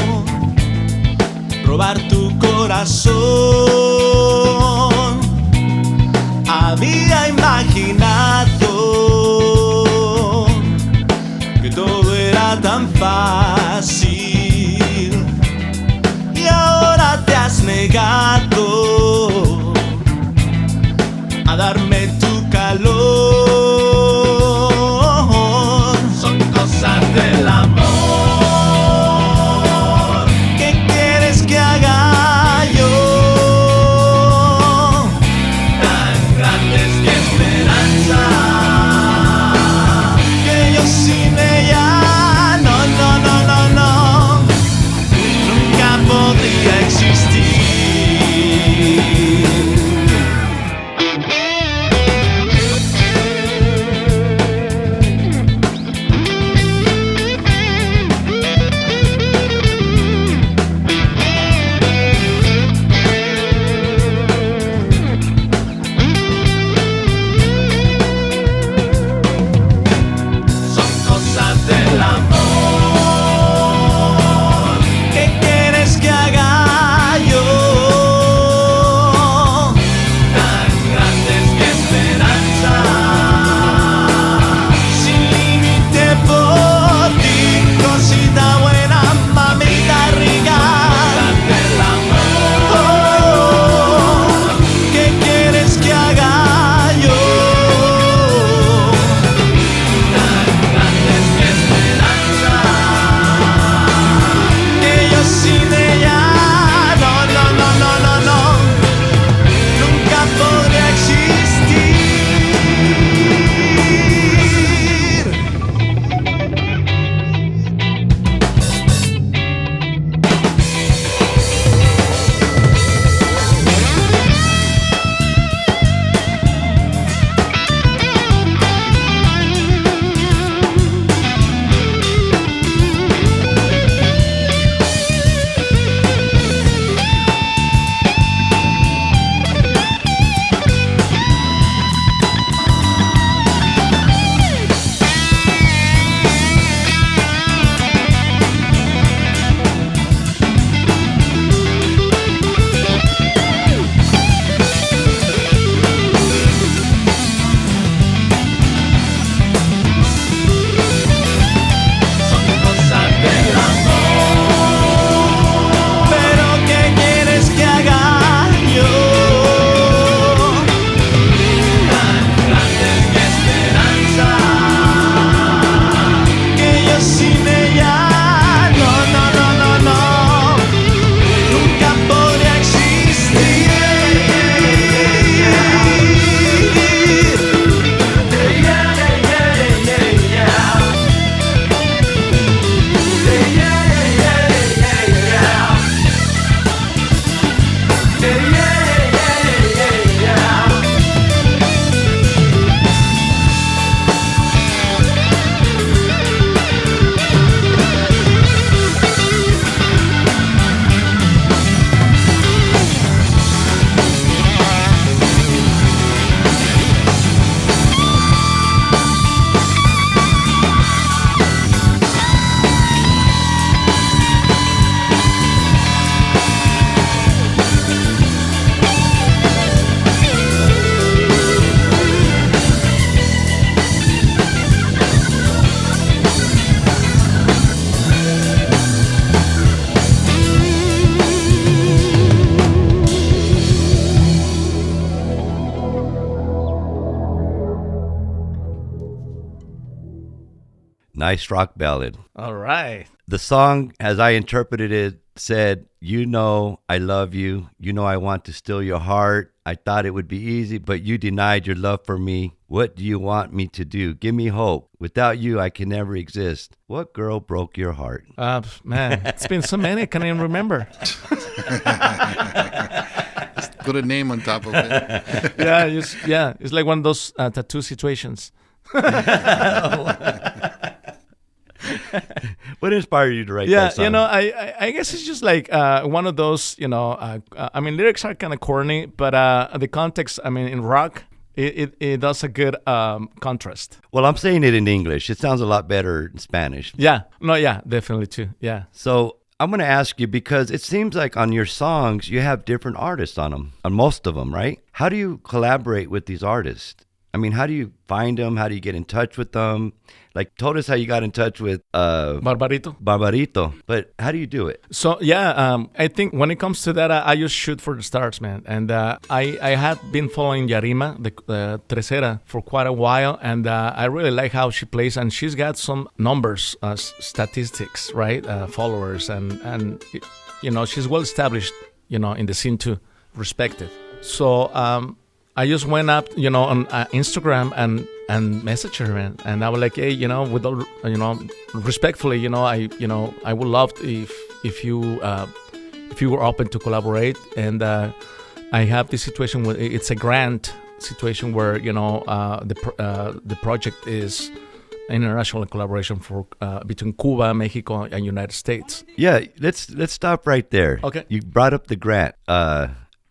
robar tu corazón. Había imaginado que todo era tan fácil. Ahora te has negado a darme tu calor. Son cosas del amor. ¿Qué quieres que haga yo? Nice rock ballad. All right. The song, as I interpreted it, said, "You know I love you. You know I want to steal your heart. I thought it would be easy, but you denied your love for me. What do you want me to do? Give me hope. Without you, I can never exist. What girl broke your heart?" Man, it's been so many, I can't even remember. Put a name on top of it. It's like one of those tattoo situations. What inspired you to write that song? I guess it's just like one of those, I mean, lyrics are kind of corny, but the context, I mean, in rock, it does a good contrast. Well, I'm saying it in English. It sounds a lot better in Spanish. Yeah. No, yeah, definitely too. Yeah. So I'm going to ask you, because it seems like on your songs, you have different artists on them, on most of them, right? How do you collaborate with these artists? I mean, how do you find them? How do you get in touch with them? Like, told us how you got in touch with Barbarito, but how do you do it? So, I think when it comes to that, I just shoot for the stars, man. And I have been following Yarima, the Tresera, for quite a while, and I really like how she plays, and she's got some numbers, statistics, right? Followers, and she's well established, in the scene too, respected. So, I just went up, on Instagram and messaged her, man. And I was like, hey, with all, respectfully, I would love if you were open to collaborate. And I have this situation where it's a grant situation where the project is international collaboration for between Cuba, Mexico, and United States. Yeah, let's stop right there. Okay, you brought up the grant.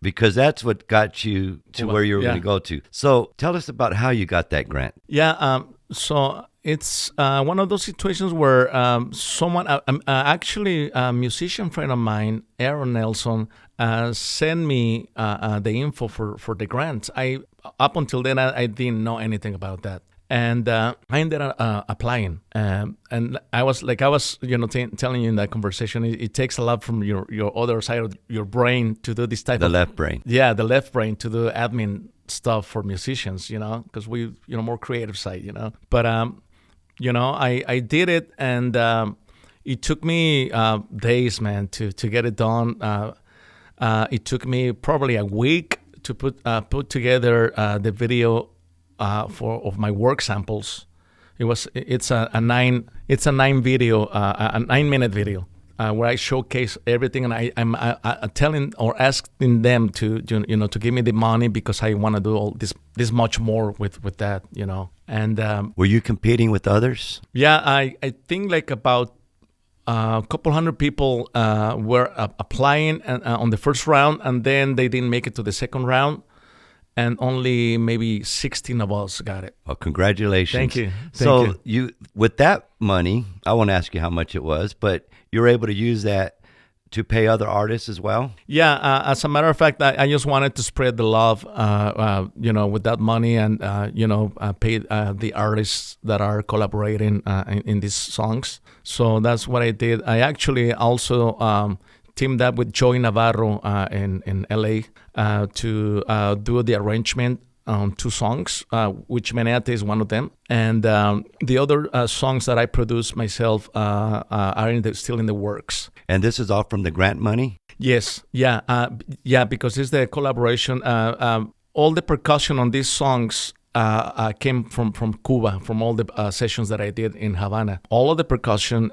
Because that's what got you to where you were going to go to. So tell us about how you got that grant. Yeah, so it's one of those situations where someone, actually a musician friend of mine, Aaron Nelson, sent me the info for the grant. Up until then, I didn't know anything about that. And I ended up applying, and I was telling you in that conversation, it takes a lot from your other side of your brain to do this type of... The left brain. Yeah, the left brain to do admin stuff for musicians, because we, more creative side, But, I did it, and it took me days, man, to get it done. It took me probably a week to put together the video of my work samples. It's a 9-minute video where I showcase everything, and I'm telling or asking them to give me the money because I want to do all this much more with that, And were you competing with others? Yeah, I think like about a couple hundred people were applying on the first round, and then they didn't make it to the second round. And only maybe 16 of us got it. Well, congratulations. Thank you. So you, with that money, I won't ask you how much it was, but you were able to use that to pay other artists as well? Yeah, as a matter of fact, I just wanted to spread the love, with that money, and pay the artists that are collaborating in these songs. So that's what I did. I actually also teamed up with Joey Navarro in LA to do the arrangement on 2 songs, which Meneate is one of them. And the other songs that I produced myself are still in the works. And this is all from the grant money? Yes. Yeah, because it's the collaboration. All the percussion on these songs came from Cuba, from all the sessions that I did in Havana. All of the percussion,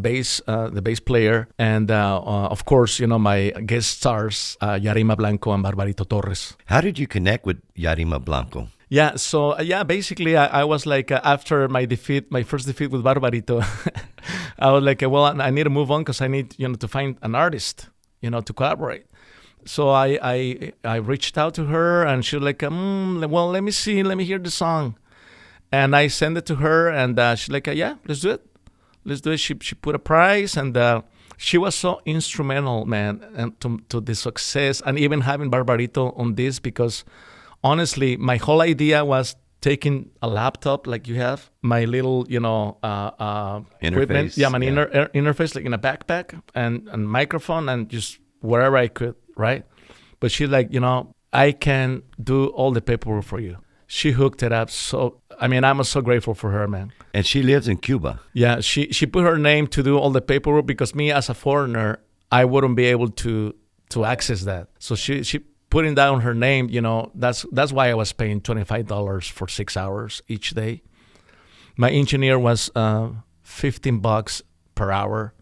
bass, the bass player, and of course, my guest stars, Yarima Blanco and Barbarito Torres. How did you connect with Yarima Blanco? Yeah, so basically I was like, after my first defeat with Barbarito, I was like, well, I need to move on because I need, to find an artist, to collaborate. So I reached out to her, and she was like, well, let me hear the song. And I sent it to her, and she's like, yeah, let's do it. She put a price, and she was so instrumental, man, and to the success, and even having Barbarito on this, because honestly, my whole idea was taking a laptop like you have, my little, equipment, interface, like in a backpack, and microphone, and just wherever I could, right? But she's like, I can do all the paperwork for you. She hooked it up. So, I'm so grateful for her, man. And she lives in Cuba. Yeah, she put her name to do all the paperwork, because me as a foreigner, I wouldn't be able to access that. So she putting down her name, that's why I was paying $25 for 6 hours each day. My engineer was $15 per hour.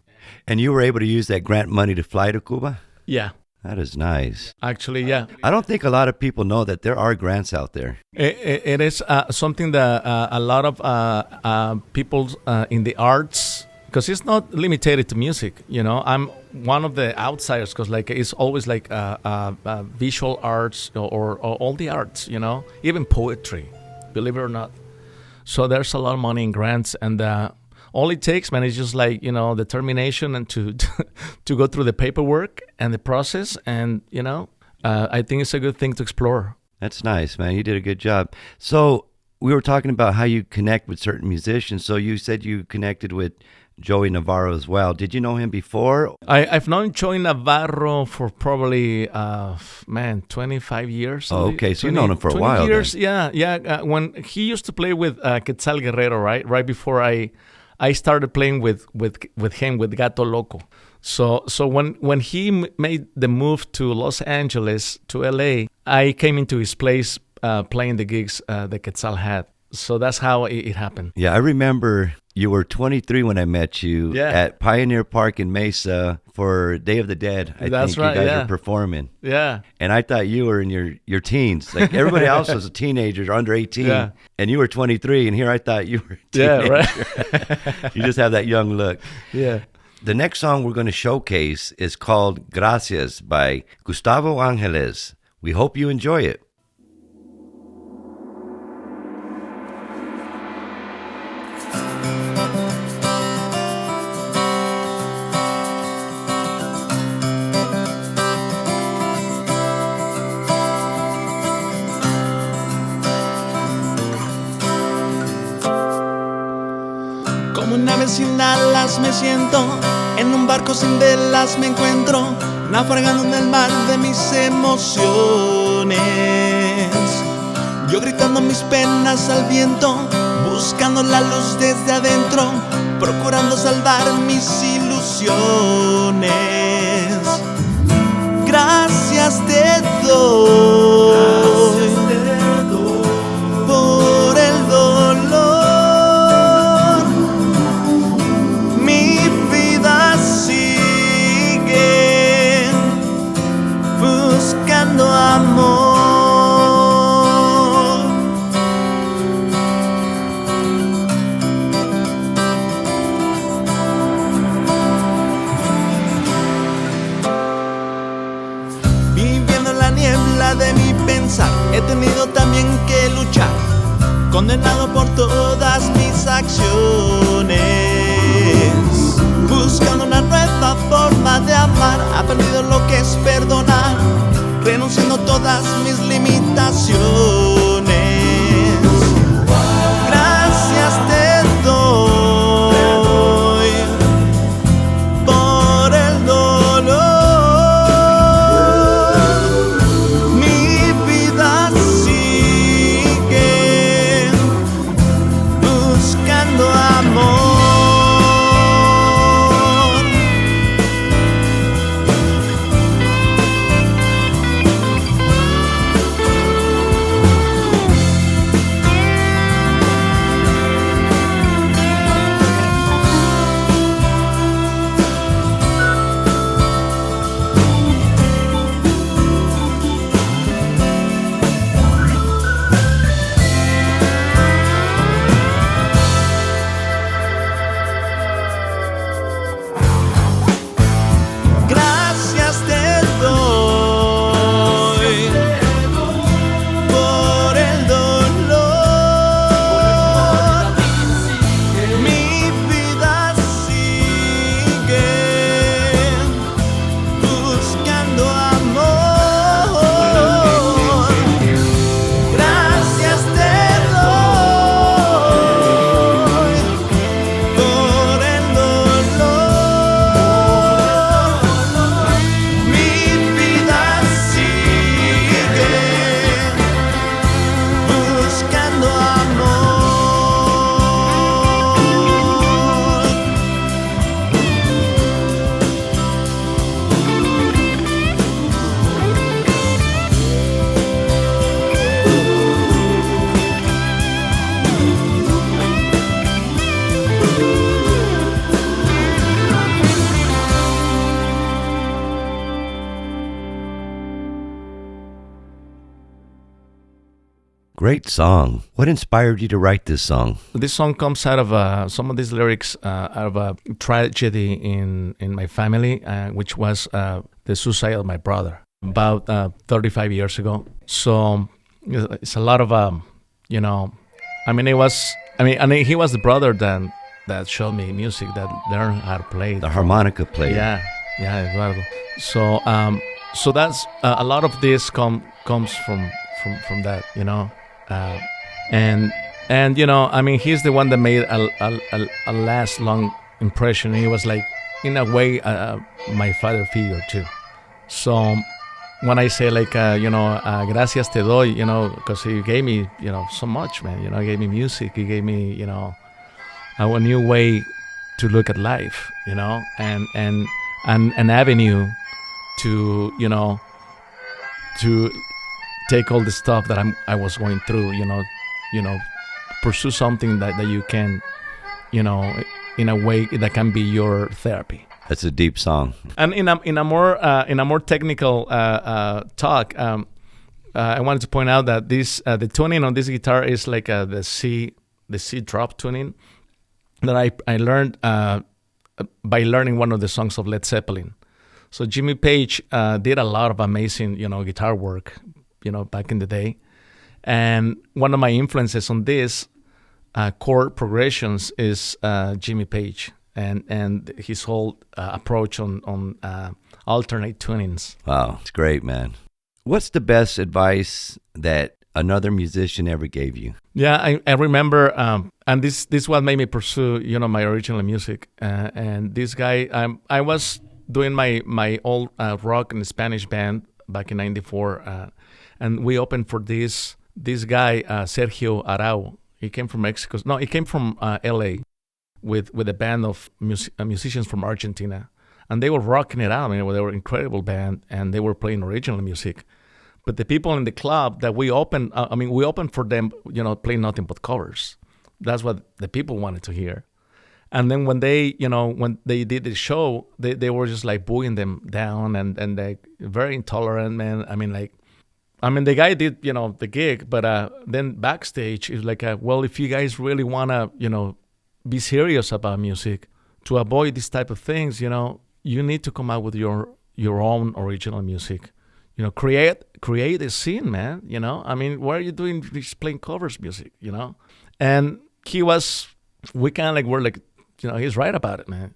And you were able to use that grant money to fly to Cuba? Yeah. That is nice. Actually, yeah. I don't think a lot of people know that there are grants out there. It is something that a lot of people in the arts, because it's not limited to music, I'm one of the outsiders, because it's always visual arts or all the arts, even poetry, believe it or not. So there's a lot of money in grants, and all it takes, man, is just determination and to go through the paperwork and the process, and I think it's a good thing to explore. That's nice, man. You did a good job. So we were talking about how you connect with certain musicians. So you said you connected with Joey Navarro as well. Did you know him before? I've known Joey Navarro for probably 25 years. Oh, okay. So you've known him for a while. Years, then. Yeah. When he used to play with Quetzal Guerrero, right before I started playing with him, with Gato Loco. So when he made the move to Los Angeles, to LA, I came into his place playing the gigs that Quetzal had. So that's how it happened. Yeah, I remember you were 23 when I met you at Pioneer Park in Mesa for Day of the Dead. That's right, you guys were performing. Yeah. And I thought you were in your teens. Like everybody else was a teenager, under 18. And you were 23, and here I thought you were a teenager. Yeah, right. You just have that young look. Yeah. The next song we're going to showcase is called Gracias by Gustavo Angeles. We hope you enjoy it. Como una nave sin alas me siento, en un barco sin velas me encuentro, naufragando en el mar de mis emociones. Yo gritando mis penas al viento, buscando la luz desde adentro, procurando salvar mis ilusiones. Gracias te doy por el dolor. Mi vida sigue buscando amor. Viviendo en la niebla de mi pensar, he tenido también que luchar, condenado por todas mis acciones, buscando una nueva forma de amar, aprendido lo que es perdonar, renunciando a todas mis limitaciones. Gracias te doy por el dolor. Mi vida sigue buscando amor. Great song. What inspired you to write this song? This song comes out of some of these lyrics out of a tragedy in my family, which was the suicide of my brother about 35 years ago. So it's a lot of, you know, I mean, he was the brother that showed me music, that learned how to play. The harmonica player. Yeah, Eduardo. So that's a lot of this comes from that, you know. And you know, I mean, he's the one that made a last long impression. He was like, in a way, my father figure too. So when I say like, you know, gracias te doy, you know, because he gave me, you know, so much, man. You know, he gave me music. He gave me, you know, a new way to look at life, you know, and an avenue to, you know, to take all the stuff that I was going through, you know, pursue something that you can, you know, in a way that can be your therapy. That's a deep song. And in a more technical talk, I wanted to point out that this the tuning on this guitar is like the C drop tuning that I learned by learning one of the songs of Led Zeppelin. So Jimmy Page did a lot of amazing, you know, guitar work, you know, back in the day. And one of my influences on this chord progressions is Jimmy Page and his whole approach on alternate tunings. Wow, it's great, man. What's the best advice that another musician ever gave you? Yeah, I remember, and this what made me pursue, you know, my original music. And this guy, I was doing my old rock and Spanish band back in '94, and we opened for this guy, Sergio Arau. He came from Mexico. No, he came from LA with a band of musicians from Argentina. And they were rocking it out. I mean, they were an incredible band, and they were playing original music. But the people in the club that we opened, we opened for them, you know, playing nothing but covers. That's what the people wanted to hear. And then when they did the show, they were just like booing them down and like very intolerant, man. The guy did, you know, the gig, but then backstage is like, well, if you guys really want to, you know, be serious about music, to avoid these type of things, you know, you need to come out with your own original music. You know, create a scene, man. You know, I mean, why are you doing this playing covers music? You know, and we kind of like were like, you know, he's right about it, man.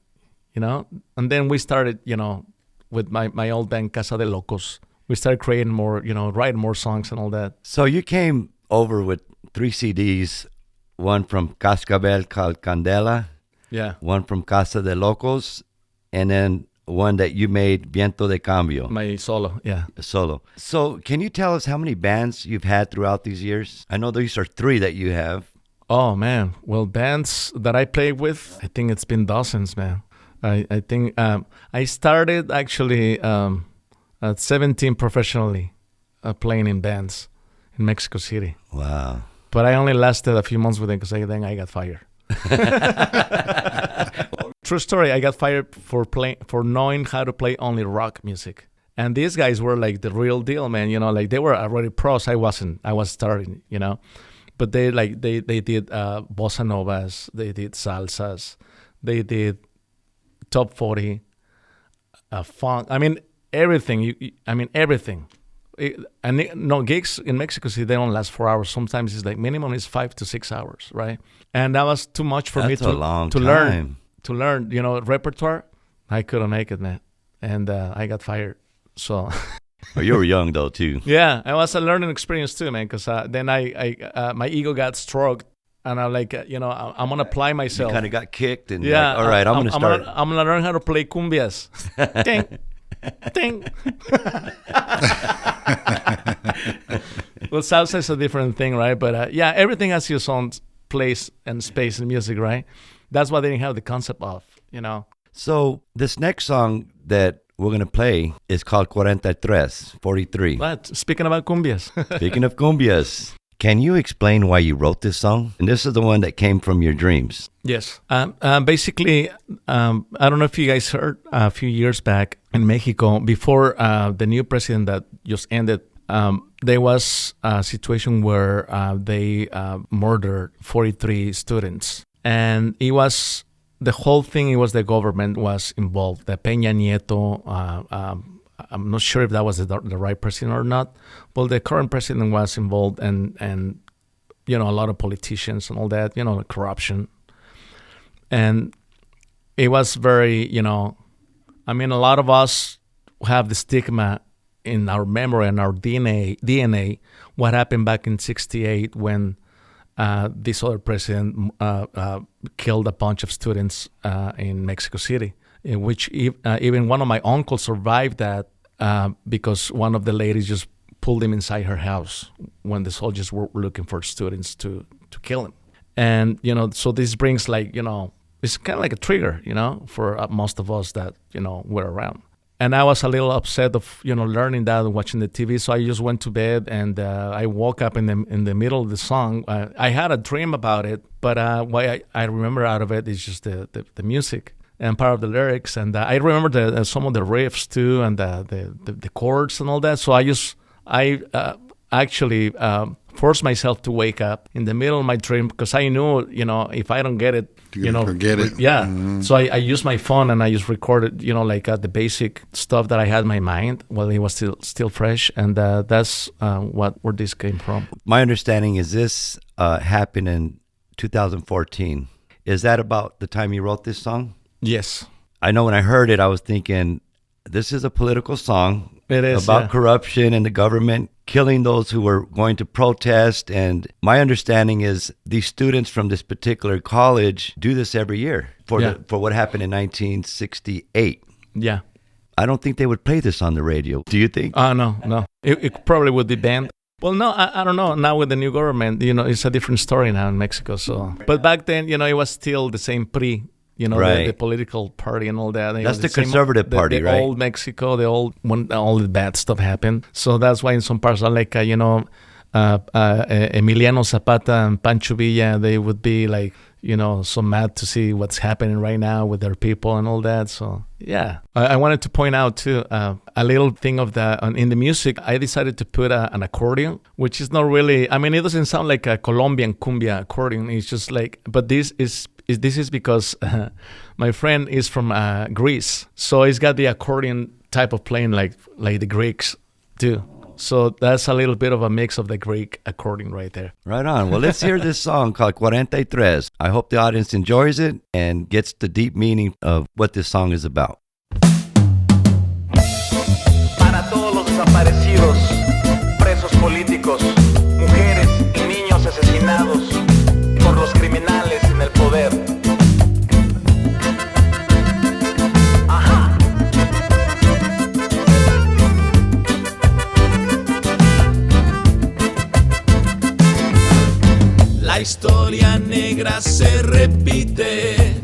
You know, and then we started, you know, with my old band Casa de Locos. We started creating more, you know, writing more songs and all that. So you came over with 3 CDs, one from Cascabel called Candela, Yeah. one from Casa de Locos, and then one that you made, Viento de Cambio. My solo, yeah. Solo. So can you tell us how many bands you've had throughout these years? I know these are 3 that you have. Oh, man. Well, bands that I play with, I think it's been dozens, man. I think I started actually at 17 professionally playing in bands in Mexico City. Wow. But I only lasted a few months with them because then I got fired. True story. I got fired for knowing how to play only rock music. And these guys were like the real deal, man. You know, like they were already pros. I wasn't. I was starting, you know. But they did bossa novas. They did salsas. They did top 40, funk. I mean, everything. Everything. Gigs in Mexico City, they don't last 4 hours. Sometimes it's like minimum is 5 to 6 hours, right? And that was too much for me to learn. To learn, you know, repertoire. I couldn't make it, man, and I got fired. So. Well, you were young though too. Yeah, it was a learning experience too, man. Because then I my ego got stroked, and I'm like, you know, I'm gonna apply myself. You kind of got kicked, and yeah, like, all right, I'm gonna start. I'm gonna learn how to play cumbias. Ding, ding. Well, salsa is a different thing, right? But yeah, everything has its own place and space in music, right? That's what they didn't have the concept of, you know. So this next song that we're going to play is called 43. But speaking about cumbias. Speaking of cumbias, can you explain why you wrote this song? And this is the one that came from your dreams. Yes. Basically, I don't know if you guys heard a few years back in Mexico, before the new president that just ended there was a situation where they murdered 43 students, and it was the whole thing. It was the government was involved. The Peña Nieto. I'm not sure if that was the right president or not. Well, the current president was involved, and a lot of politicians and all that. The corruption, and it was very. A lot of us have the stigma in our memory and our DNA, what happened back in '68 when this other president killed a bunch of students in Mexico City, in which even one of my uncles survived that because one of the ladies just pulled him inside her house when the soldiers were looking for students to kill him. And, so this brings it's kind of like a trigger, for most of us that, were around. And I was a little upset of, learning that and watching the TV. So I just went to bed and I woke up in the middle of the song. I had a dream about it, but what I remember out of it is just the music and part of the lyrics. And I remember some of the riffs too and the chords and all that. So I actually forced myself to wake up in the middle of my dream because I knew, if I don't get it, forget it. Yeah. Mm-hmm. So I used my phone and I just recorded, the basic stuff that I had in my mind while it was still fresh. And that's where this came from. My understanding is this happened in 2014. Is that about the time you wrote this song? Yes. I know when I heard it, I was thinking, this is a political song. It is about corruption and the government killing those who were going to protest. And my understanding is these students from this particular college do this every year for what happened in 1968. Yeah. I don't think they would play this on the radio. Do you think? No. It probably would be banned. Well, no, I don't know. Now with the new government, it's a different story now in Mexico. So, but back then, it was still the same right. the political party and all that. That's the conservative party, right? The old Mexico, when all the bad stuff happened. So that's why in some parts, like, Emiliano Zapata and Pancho Villa, they would be like, so mad to see what's happening right now with their people and all that. So, yeah. I wanted to point out, too, a little thing of that. In the music, I decided to put an accordion, which is not really, it doesn't sound like a Colombian cumbia accordion. It's just like, but this is because my friend is from Greece. So he's got the accordion type of playing like the Greeks do. So that's a little bit of a mix of the Greek accordion right there. Right on. Well, let's hear this song called 43. I hope the audience enjoys it and gets the deep meaning of what this song is about. Para todos los desaparecidos, presos políticos, mujeres y niños asesinados por los criminales en el poder. La historia negra se repite,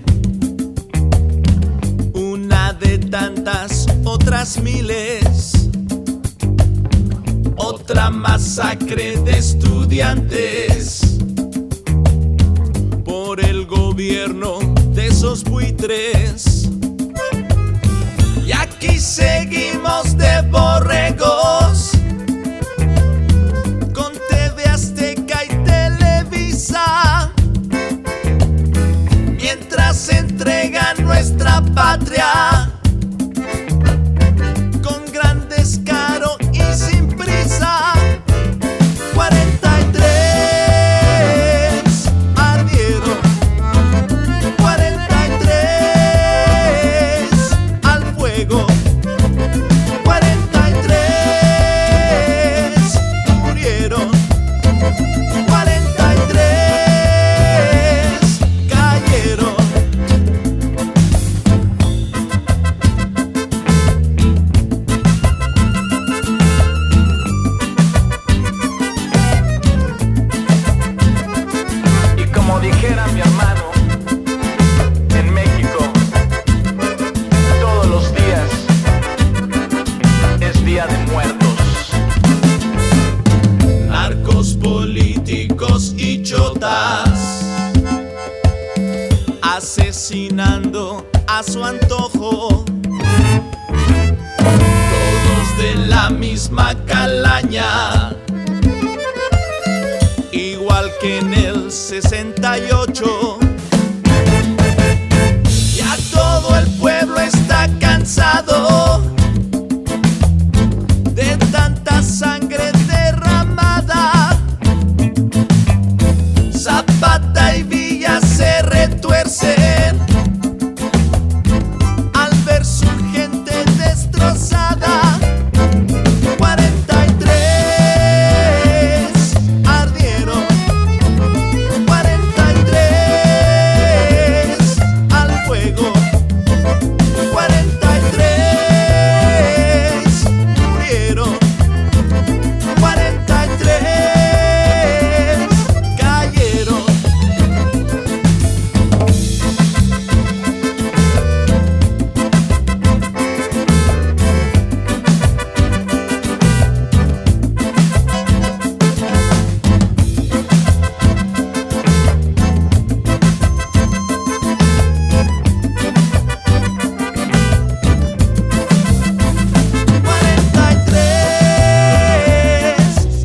una de tantas otras miles, otra masacre de estudiantes por el gobierno de esos buitres. Y aquí seguimos de borregos, con TV Azteca y Televisa, mientras entregan nuestra patria con gran descaro y sin prisa. 43 ardieron, 43 al fuego, 43 murieron, 43 cayeron. Y como dijera mi hermano, en México, todos los días es Día de Muertos. Narcos políticos y chotas, asesinando a su antojo, todos de la misma calaña. Igual que en el 68. Ya todo el pueblo está cansado de tanta sangre derramada. Zapata y Villa se retuercen al ver su gente destrozada. 43 ardieron, 43 al fuego, 43 murieron, 43 cayeron.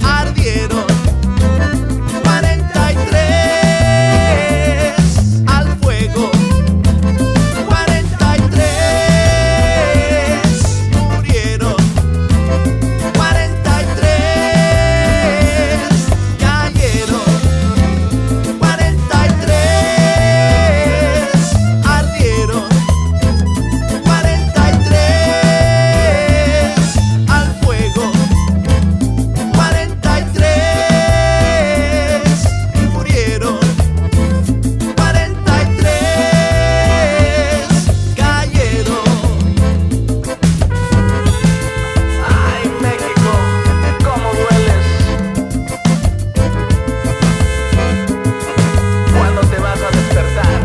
Ardieron, 43 al fuego, 43 murieron, 43 cayeron, 43 ardieron, 43 al fuego, 43 murieron, 43 cayeron. Ay, México, cómo dueles cuando te vas a despertar.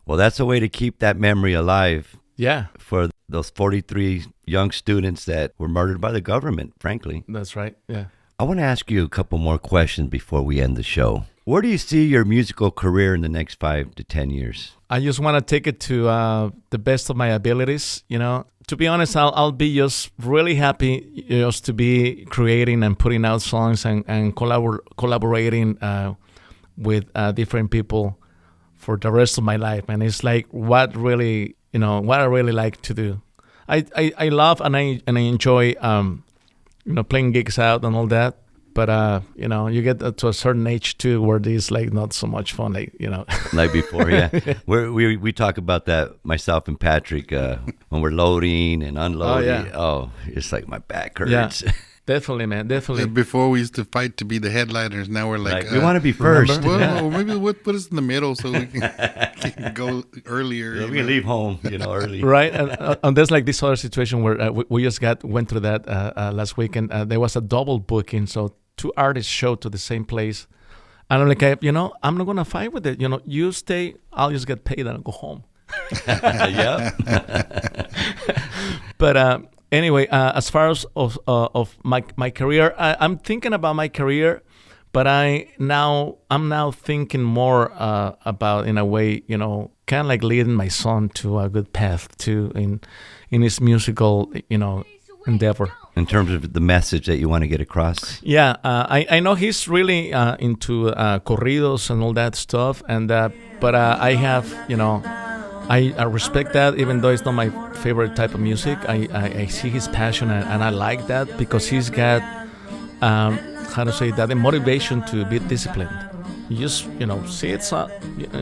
Well, that's a way to keep that memory alive Yeah, for those 43 young students that were murdered by the government, frankly. that's right. Yeah. I want to ask you a couple more questions before we end the show. Where do you see your musical career in the next 5 to 10 years? I just want to take it to the best of my abilities. You know, to be honest, I'll be just really happy just to be creating and putting out songs and collaborating with different people for the rest of my life. And it's like what really, what I really like to do. I love and I enjoy, playing gigs out and all that. But, you get to a certain age too where it's like not so much fun, Like before, yeah. We talk about that, myself and Patrick, when we're loading and unloading. yeah. Oh, it's like my back hurts. Yeah. Definitely, man. Definitely. Before we used to fight to be the headliners. Now we're like, we want to be first. Well, or maybe put us in the middle so we can go earlier. Yeah, we can leave home, early. Right, and there's like this other situation where we just went through that last week, and there was a double booking, so 2 artists showed to the same place, and I'm like, I'm not gonna fight with it. You stay, I'll just get paid and I'll go home. Yeah. But anyway, as far as of my career, I'm thinking about my career, but I'm now thinking more about, in a way, kind of like leading my son to a good path too in his musical, endeavor. In terms of the message that you want to get across. Yeah, I know he's really into corridos and all that stuff, and but I have, I respect that, even though it's not my favorite type of music. I see his passion, and I like that because he's got, how to say that, the motivation to be disciplined. You just, see it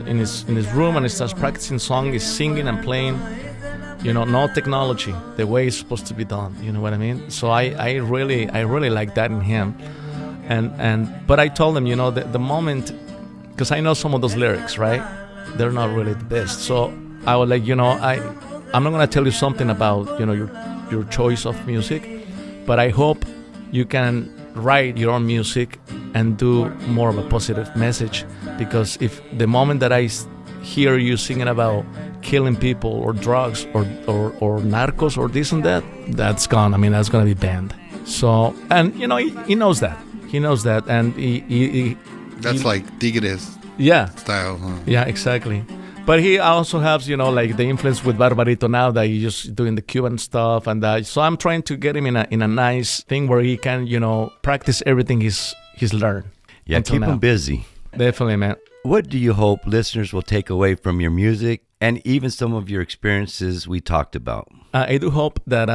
in his room, and he starts practicing song, he's singing and playing. No technology, the way it's supposed to be done. You know what I mean? So I really like that in him. But I told him, the moment, because I know some of those lyrics, right? They're not really the best. So I was like, I'm not gonna tell you something about, your choice of music, but I hope you can write your own music and do more of a positive message. Because if the moment that I hear you singing about killing people or drugs or narcos or this and that, that's gone. I mean, that's gonna be banned. So, and you know, he knows that. He knows that, and he That's like Tigres yeah, style, huh? yeah, exactly. But he also has, you know, like the influence with Barbarito now that he's just doing the Cuban stuff, and so I'm trying to get him in a nice thing where he can, you know, practice everything he's learned. Yeah, until keep now. him busy. Definitely, man. What do you hope listeners will take away from your music and even some of your experiences we talked about? I do hope that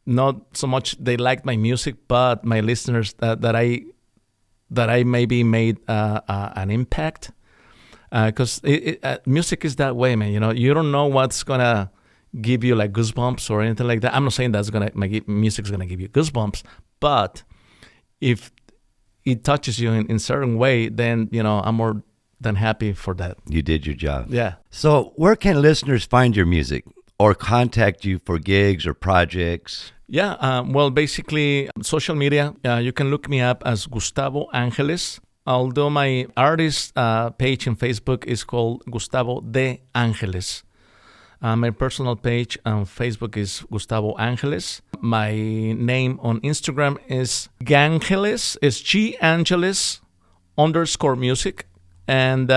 not so much they liked my music, but my listeners that I maybe made an impact. Because music is that way, man. You know, you don't know what's gonna give you like goosebumps or anything like that. I'm not saying music's gonna give you goosebumps, but if it touches you in certain way, then you know I'm more than happy for that. You did your job. Yeah. So where can listeners find your music or contact you for gigs or projects? Yeah. Well, basically, social media. You can look me up as Gustavo Angeles. Although my artist page in Facebook is called Gustavo de Angeles. My personal page on Facebook is Gustavo Angeles. My name on Instagram is Gangeles. It's G_Angeles_music. And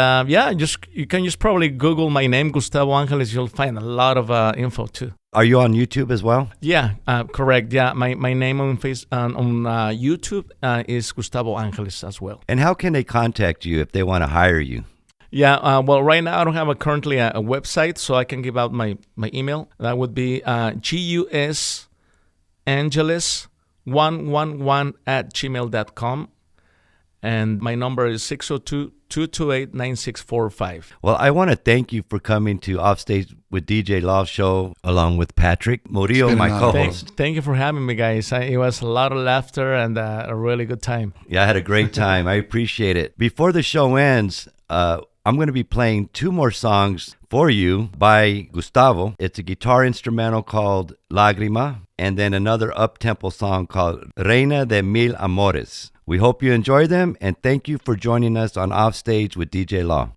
you can just probably Google my name, Gustavo Angeles. You'll find a lot of info too. Are you on YouTube as well? Yeah, correct. Yeah, my name on YouTube is Gustavo Angeles as well. And how can they contact you if they want to hire you? Yeah, well, right now I don't have currently a website, so I can give out my email. That would be gusangeles111@gmail.com. And my number is 602-228-9645. Well, I want to thank you for coming to Offstage with DJ Law show along with Patrick Murillo, my co-host. Thank you for having me, guys. It was a lot of laughter and a really good time. Yeah, I had a great time. I appreciate it. Before the show ends, I'm going to be playing two more songs for you by Gustavo. It's a guitar instrumental called Lágrima, and then another up-tempo song called Reina de Mil Amores. We hope you enjoy them, and thank you for joining us on Offstage with DJ Law.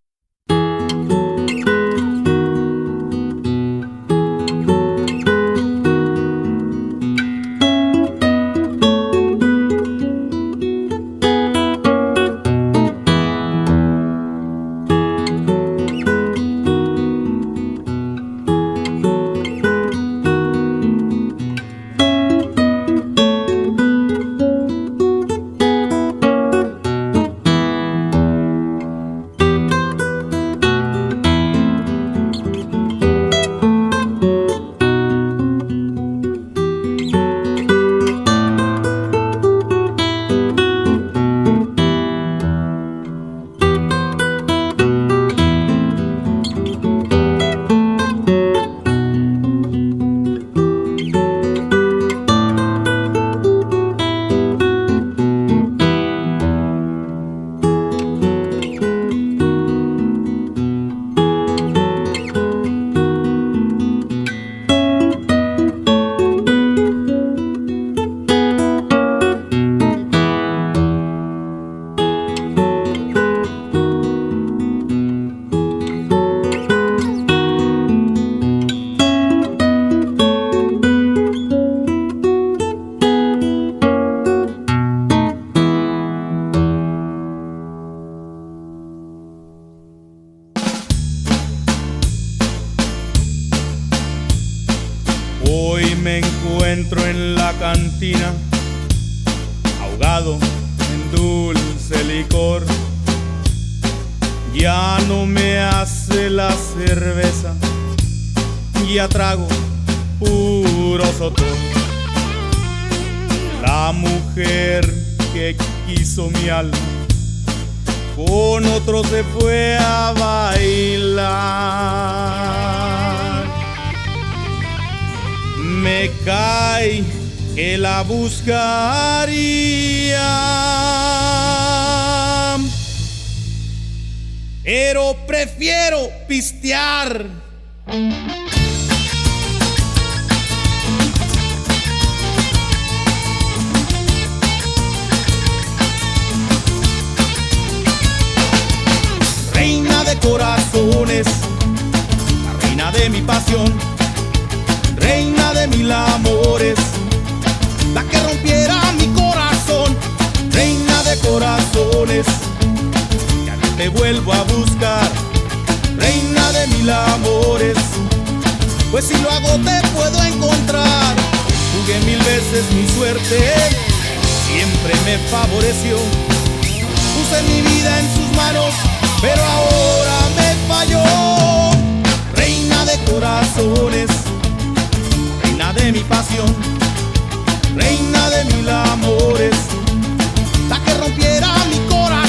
Hoy me encuentro en la cantina, ahogado en dulce licor. Ya no me hace la cerveza, ya trago puro sotol. La mujer que quiso mi alma con otro se fue a bailar. Me cae que la buscaría, pero prefiero pistear. Reina de corazones, mil amores, la que rompiera mi corazón, reina de corazones, ya no te vuelvo a buscar, reina de mil amores, pues si lo hago te puedo encontrar. Jugué mil veces mi suerte, siempre me favoreció, puse mi vida en sus manos, pero ahora me falló. Reina de corazones, reina de mi pasión, reina de mil amores, la que rompiera mi corazón.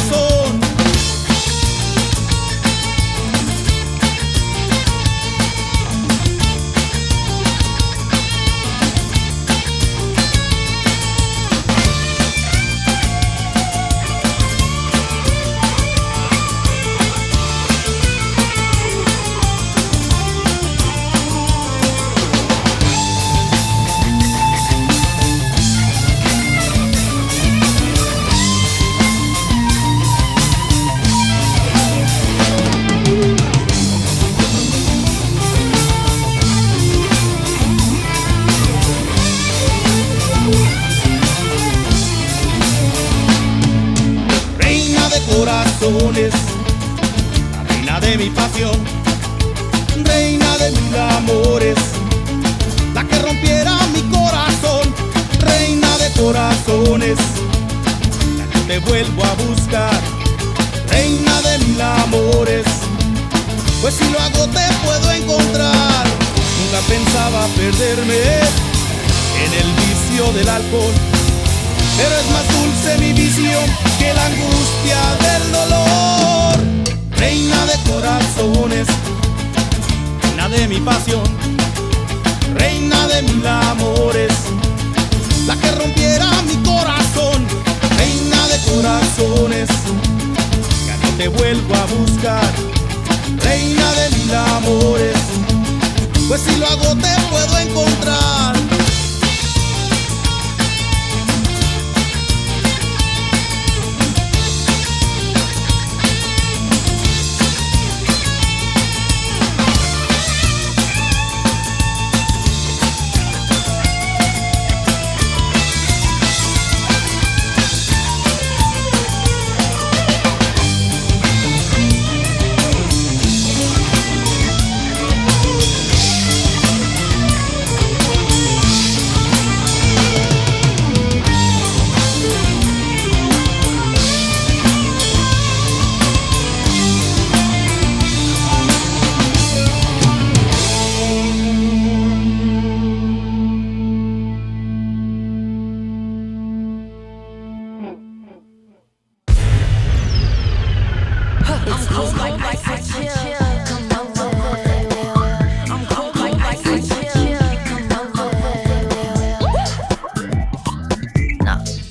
La reina de mi pasión, reina de mil amores, la que rompiera mi corazón, reina de corazones, la que te vuelvo a buscar, reina de mil amores, pues si lo hago te puedo encontrar. Nunca pensaba perderme en el vicio del alcohol, pero es más dulce mi visión que la angustia del dolor. Reina de corazones, reina de mi pasión, reina de mil amores, la que rompiera mi corazón. Reina de corazones, ya no te vuelvo a buscar, reina de mil amores, pues si lo hago te puedo encontrar.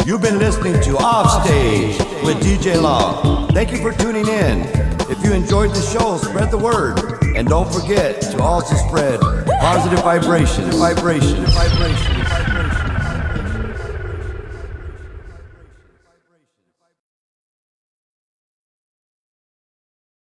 You've been listening to Offstage with DJ Law. Thank you for tuning in. If you enjoyed the show, spread the word. And don't forget to also spread positive vibration.